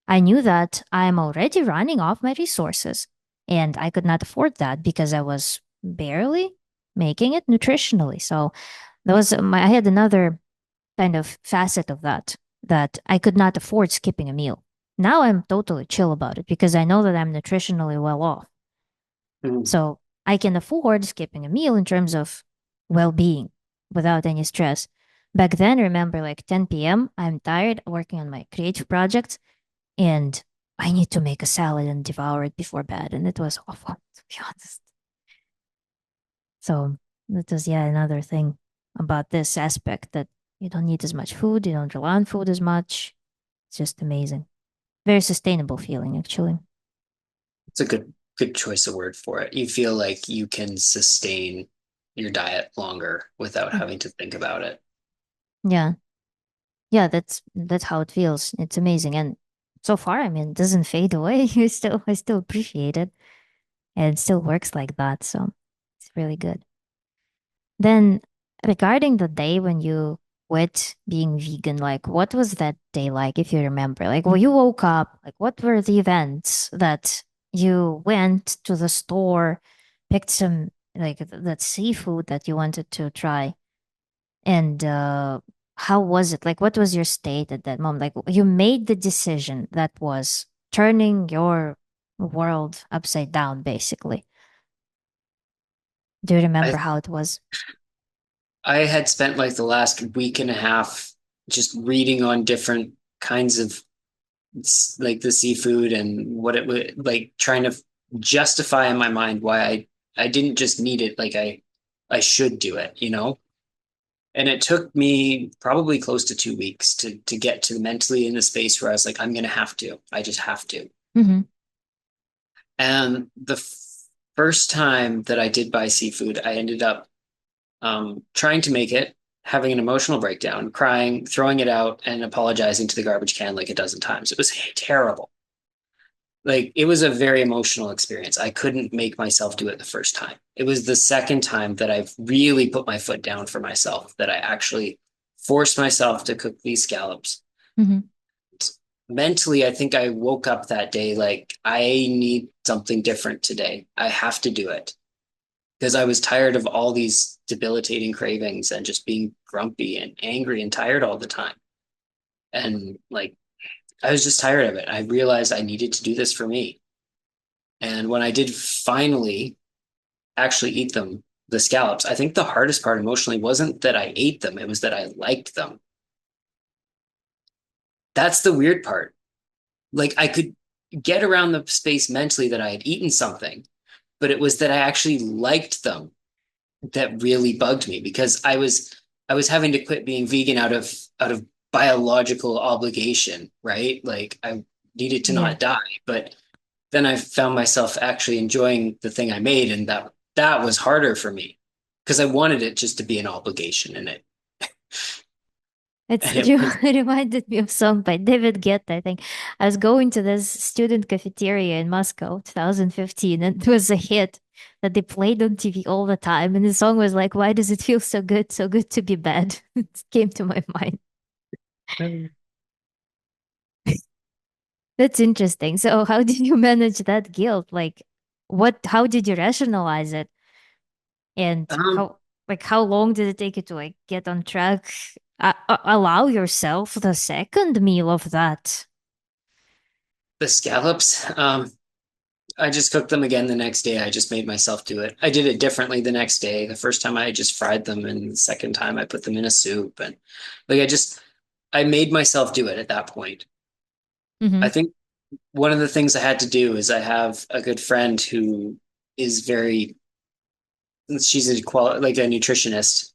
I knew that I'm already running off my resources. And I could not afford that because I was barely making it nutritionally. So I had another kind of facet of that I could not afford skipping a meal. Now I'm totally chill about it because I know that I'm nutritionally well off. Mm. So I can afford skipping a meal in terms of well being without any stress. Back then, remember, like 10 p.m., I'm tired working on my creative projects and I need to make a salad and devour it before bed. And it was awful, to be honest. So that was, yeah, another thing about this aspect that you don't need as much food, you don't rely on food as much. It's just amazing. Very sustainable feeling, actually. It's a good choice of word for it. You feel like you can sustain your diet longer without Mm. having to think about it. Yeah. Yeah, that's how it feels. It's amazing. And so far, I mean, it doesn't fade away. I still appreciate it. And it still works like that. So it's really good. Then regarding the day when you quit being vegan, like what was that day like, if you remember? Like, well, you woke up, like what were the events that you went to the store, picked some like that seafood that you wanted to try? And how was it? Like, what was your state at that moment? Like, you made the decision that was turning your world upside down, basically. Do you remember I how it was? I had spent like the last week and a half just reading on different kinds of like the seafood and what it would like trying to justify in my mind why I didn't just need it, like I should do it, you know? And it took me probably close to 2 weeks to get to mentally in the space where I was like, I'm gonna have to. I just have to. Mm-hmm. And the first time that I did buy seafood, I ended up trying to make it, having an emotional breakdown, crying, throwing it out, and apologizing to the garbage can like a dozen times. It was terrible. Like it was a very emotional experience. I couldn't make myself do it the first time. It was the second time that I've really put my foot down for myself, that I actually forced myself to cook these scallops. Mm-hmm. Mentally, I think I woke up that day like, I need something different today. I have to do it because I was tired of all these debilitating cravings and just being grumpy and angry and tired all the time. And like, I was just tired of it. I realized I needed to do this for me. And when I did finally actually eat them, the scallops, I think the hardest part emotionally wasn't that I ate them, it was that I liked them. That's the weird part. Like I could get around the space mentally that I had eaten something, but it was that I actually liked them that really bugged me because I was having to quit being vegan out of biological obligation, right? Like I needed to Yeah. not die, but then I found myself actually enjoying the thing I made, and that was harder for me because I wanted it just to be an obligation in it, It's and it it was it reminded me of a song by David Guetta. I think I was going to this student cafeteria in Moscow, 2015, and it was a hit that they played on TV all the time. And the song was like, "Why does it feel so good to be bad?" It came to my mind. That's interesting. So, how did you manage that guilt? Like, what? How did you rationalize it? And um, how long did it take you to like get on track? Allow yourself the second meal of that. the scallops. I just cooked them again the next day. I just made myself do it. I did it differently the next day. The first time I just fried them, and the second time I put them in a soup, and like I made myself do it at that point. Mm-hmm. I think one of the things I had to do is I have a good friend who is very she's like a nutritionist,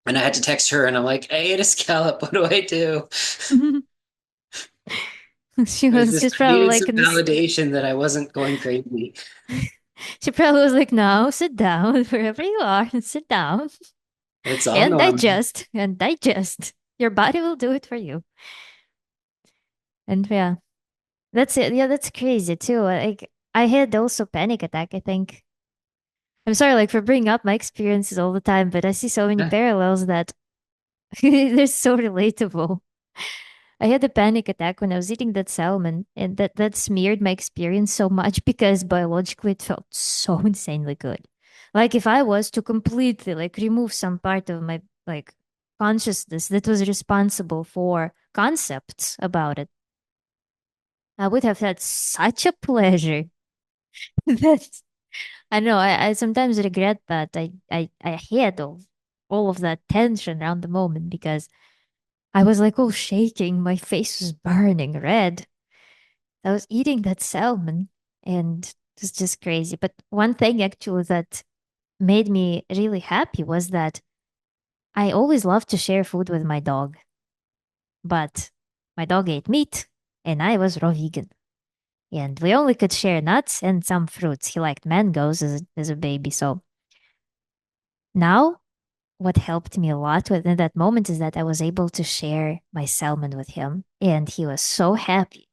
and I had to text her and I'm like, I ate a scallop. What do I do? She It was was just just I probably needed like some in this. validation that I wasn't going crazy. She probably was like, "No, sit down wherever you are, and sit down It's all and normal. digest and digest. Your body will do it for you." And yeah, that's it. Yeah, that's crazy too. Like I had also panic attack. I think I'm sorry, like for bringing up my experiences all the time, but I see so many Yeah. parallels that they're so relatable. I had a panic attack when I was eating that salmon, and that smeared my experience so much because biologically it felt so insanely good. Like if I was to completely like remove some part of my like consciousness that was responsible for concepts about it, I would have had such a pleasure that I know I sometimes regret that I had all of that tension around the moment because I was like all shaking, my face was burning red. I was eating that salmon and it was just crazy. But one thing actually that made me really happy was that I always loved to share food with my dog, but my dog ate meat and I was raw vegan. And we only could share nuts and some fruits. He liked mangoes as a baby. So now, what helped me a lot within that moment is that I was able to share my salmon with him. And he was so happy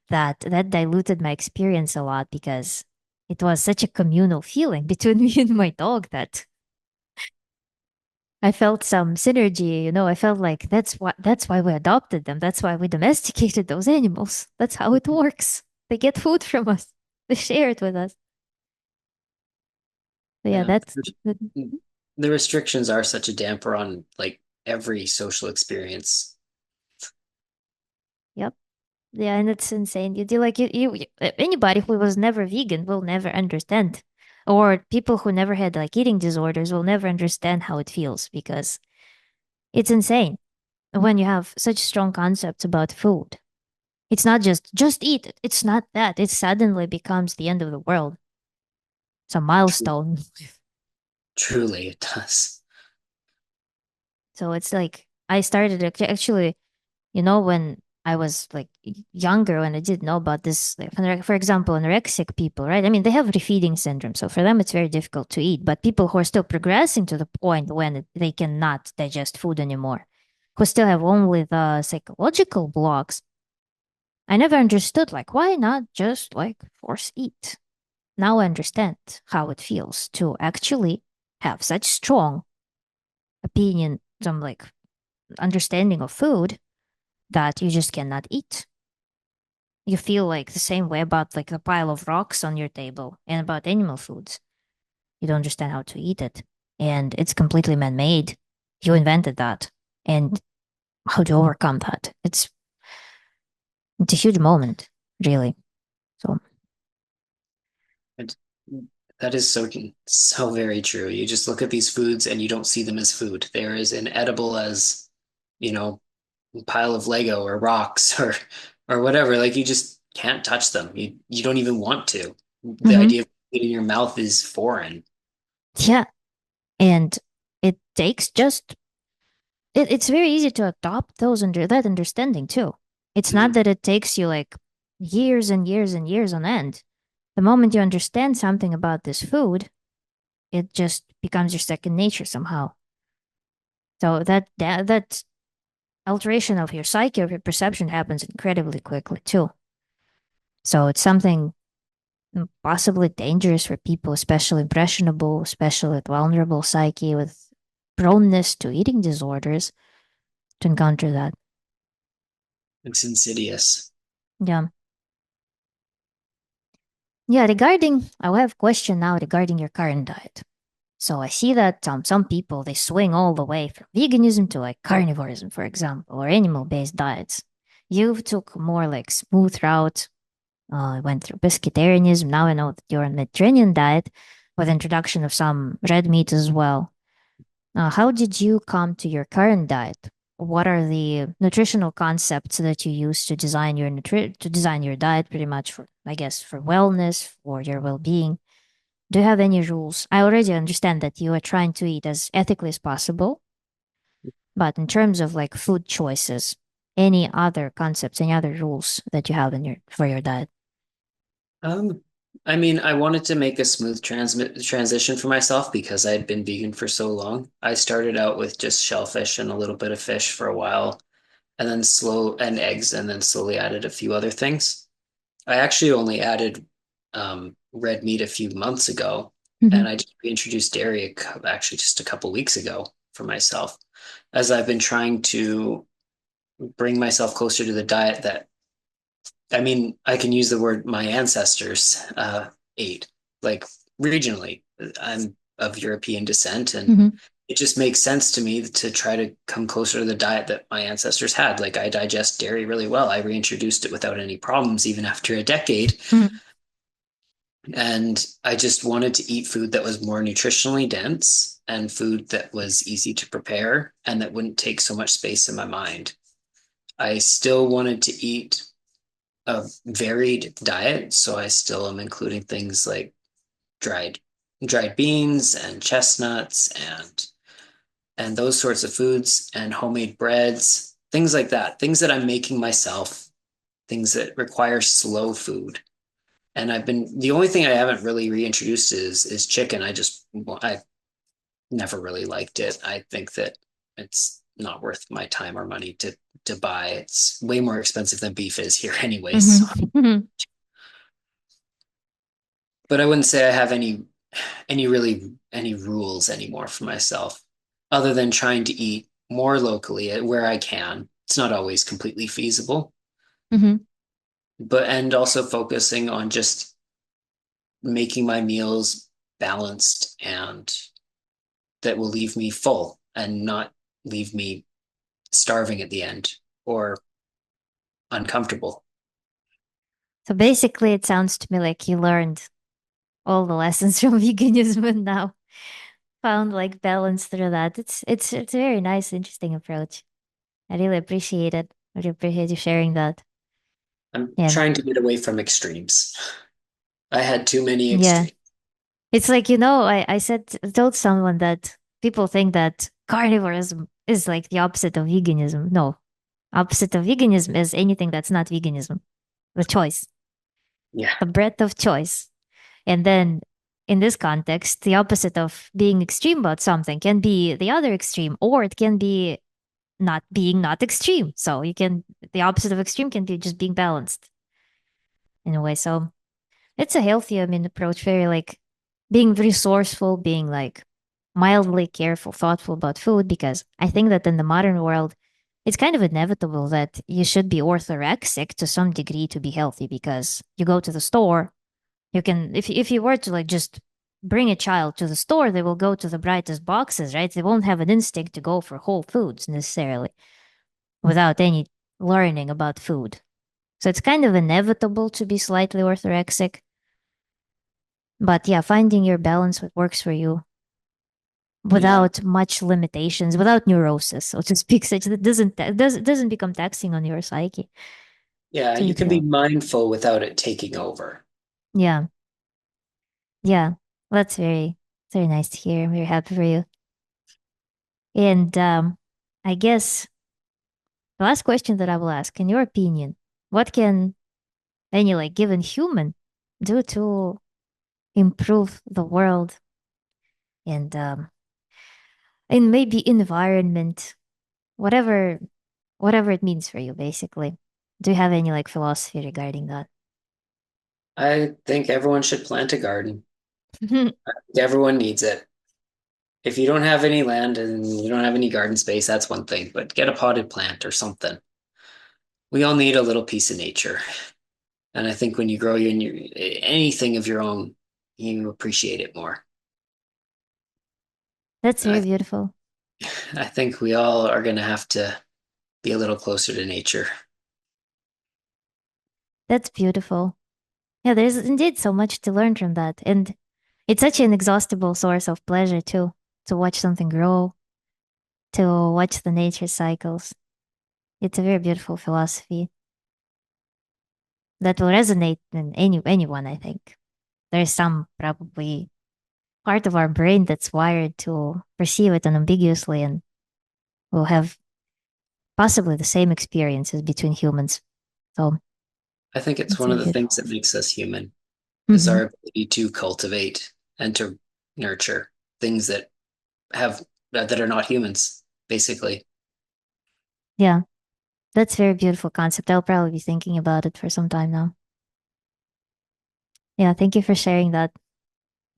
that diluted my experience a lot because it was such a communal feeling between me and my dog that I felt some synergy, I felt like that's why we adopted them. That's why we domesticated those animals. That's how it works. They get food from us. They share it with us. So yeah, Yeah. that's that, The restrictions are such a damper on like every social experience. yep. Yeah, and it's insane. You do like anybody who was never vegan will never understand. Or people who never had like eating disorders will never understand how it feels because it's insane when you have such strong concepts about food. It's not just eat it. It's not that. It suddenly becomes the end of the world. It's a milestone. Truly, it does. So it's like I started actually, when I was like younger, when I didn't know about this, like, for example, anorexic people, right? I mean, they have refeeding syndrome. So for them, it's very difficult to eat. But people who are still progressing to the point when they cannot digest food anymore, who still have only the psychological blocks, I never understood, like, why not just like force eat? Now I understand how it feels to actually have such strong opinion, some like understanding of food that you just cannot eat. You feel like the same way about like the pile of rocks on your table and about animal foods. You don't understand how to eat it. And it's completely man made. You invented that. And how to overcome that. It's a huge moment, really. So And that is so very true. You just look at these foods and you don't see them as food. They're as inedible as, you know, a pile of Lego or rocks or whatever. Like you just can't touch them. You don't even want to. The mhm. idea of it in your mouth is foreign. Yeah. And it takes just it's very easy to adopt those under that understanding too. It's not Mhm. that it takes you like years and years and years on end. The moment you understand something about this food, it just becomes your second nature somehow. So that alteration of your psyche, of your perception happens incredibly quickly too. So it's something possibly dangerous for people, especially impressionable, especially with vulnerable psyche, with proneness to eating disorders, to encounter that. It's insidious. Yeah. Yeah, I have a question now regarding your current diet. So I see that some people they swing all the way from veganism to like carnivorism, for example, or animal-based diets. You took more like smooth route. Went through pescatarianism. Now I know that you're on Mediterranean diet with introduction of some red meat as well. How did you come to your current diet? What are the nutritional concepts that you use to design to design your diet pretty much for, I guess, for wellness, for your well-being? Do you have any rules? I already understand that you are trying to eat as ethically as possible, but in terms of like food choices, any other concepts, any other rules that you have in your for your diet? Um, I mean, I wanted to make a smooth transition for myself because I had been vegan for so long. I started out with just shellfish and a little bit of fish for a while, and then and eggs, and then slowly added a few other things. I actually only added red meat a few months ago, Hmm. and I just reintroduced dairy actually just a couple weeks ago for myself, as I've been trying to bring myself closer to the diet that, I mean, I can use the word my ancestors ate, like regionally. I'm of European descent, and Hmm. it just makes sense to me to try to come closer to the diet that my ancestors had. Like I digest dairy really well. I reintroduced it without any problems, even after a decade. Hmm. And I just wanted to eat food that was more nutritionally dense and food that was easy to prepare and that wouldn't take so much space in my mind. I still wanted to eat a varied diet, so I still am including things like dried dried beans and chestnuts and those sorts of foods and homemade breads, things like that, things that I'm making myself, things that require slow food. And I've been the only thing I haven't really reintroduced is chicken. I never really liked it. I think that it's not worth my time or money to buy. It's way more expensive than beef is here anyways. Hmm. So. But I wouldn't say I have any rules anymore for myself, other than trying to eat more locally where I can. It's not always completely feasible, Hmm. but and also focusing on just making my meals balanced and that will leave me full and not leave me starving at the end or uncomfortable. So basically, it sounds to me like you learned all the lessons from veganism and now found like balance through that. It's a very nice, interesting approach. I really appreciate it. I really appreciate you sharing that. I'm And trying to get away from extremes. I had too many yeah, extremes. it's like, I told someone that people think that carnivorism is like the opposite of veganism. No, opposite of veganism is anything that's not veganism. The choice, Yeah. the breadth of choice. And then in this context, the opposite of being extreme about something can be the other extreme, or it can be not being not extreme. So the opposite of extreme can be just being balanced in a way. So it's a healthy, approach, very like being resourceful, being like mildly careful, thoughtful about food, because I think that in the modern world, it's kind of inevitable that you should be orthorexic to some degree to be healthy because you go to the store, you can, if you were to like just bring a child to the store, they will go to the brightest boxes, right? They won't have an instinct to go for whole foods necessarily without any learning about food. So it's kind of inevitable to be slightly orthorexic. But yeah, finding your balance, what works for you Yeah. without much limitations, without neurosis, so to speak, such that doesn't become taxing on your psyche. Yeah, It's you really can be cool. mindful without it taking over. Yeah, yeah, that's very nice to hear. I'm very happy for you. And I guess the last question that I will ask, in your opinion, what can any like given human do to improve the world and maybe environment, whatever whatever it means for you, basically. Do you have any like philosophy regarding that? I think everyone should plant a garden. Everyone needs it. If you don't have any land and you don't have any garden space, that's one thing, but get a potted plant or something. We all need a little piece of nature. And I think when you grow anything of your own, you appreciate it more. That's very I, beautiful. I think we all are going to have to be a little closer to nature. That's beautiful. Yeah, there's indeed so much to learn from that. And it's such an exhaustible source of pleasure too, to watch something grow, to watch the nature cycles. It's a very beautiful philosophy that will resonate in anyone, I think. There's some probably part of our brain that's wired to perceive it unambiguously and will have possibly the same experiences between humans. So I think it's it's one very of the things beautiful. that makes us human is Hmm. our ability to cultivate and to nurture things that are not humans, basically. Yeah, that's a very beautiful concept. I'll probably be thinking about it for some time now. Yeah, thank you for sharing that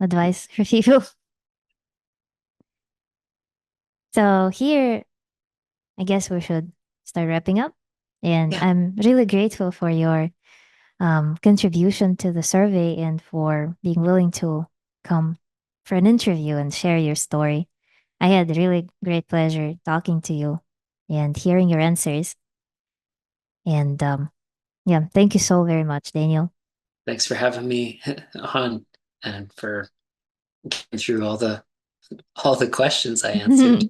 advice for people. So here, I guess we should start wrapping up. And Yeah, I'm really grateful for your contribution to the survey and for being willing to come for an interview and share your story. I had really great pleasure talking to you and hearing your answers. And yeah, thank you so very much, Daniel. thanks for having me on and for getting through all the questions I answered.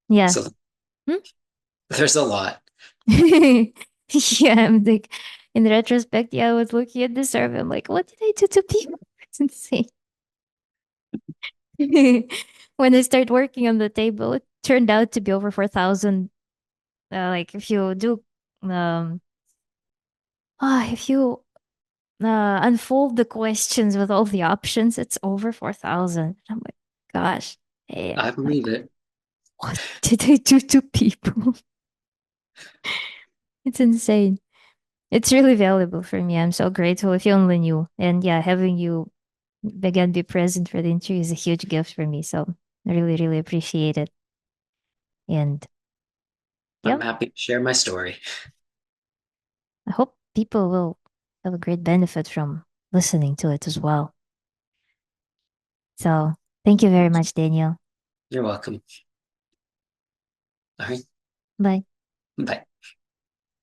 Yeah. So Hmm? there's a lot. Yeah, I'm like, in retrospect, yeah, I was looking at the survey. I'm like, what did I do to people? It's insane. When I start working on the table, it turned out to be over 4,000. Like if you do, um, if you unfold the questions with all the options, it's over 4,000. I'm like, gosh, yeah, I like, believe it. what did I do to people? It's insane. It's really valuable for me. I'm so grateful if you only knew. And yeah, having you again be present for the interview is a huge gift for me. So I really, really appreciate it. And I'm yeah, happy to share my story. I hope people will have a great benefit from listening to it as well. So thank you very much, Daniel. You're welcome. All right. Bye. Bye.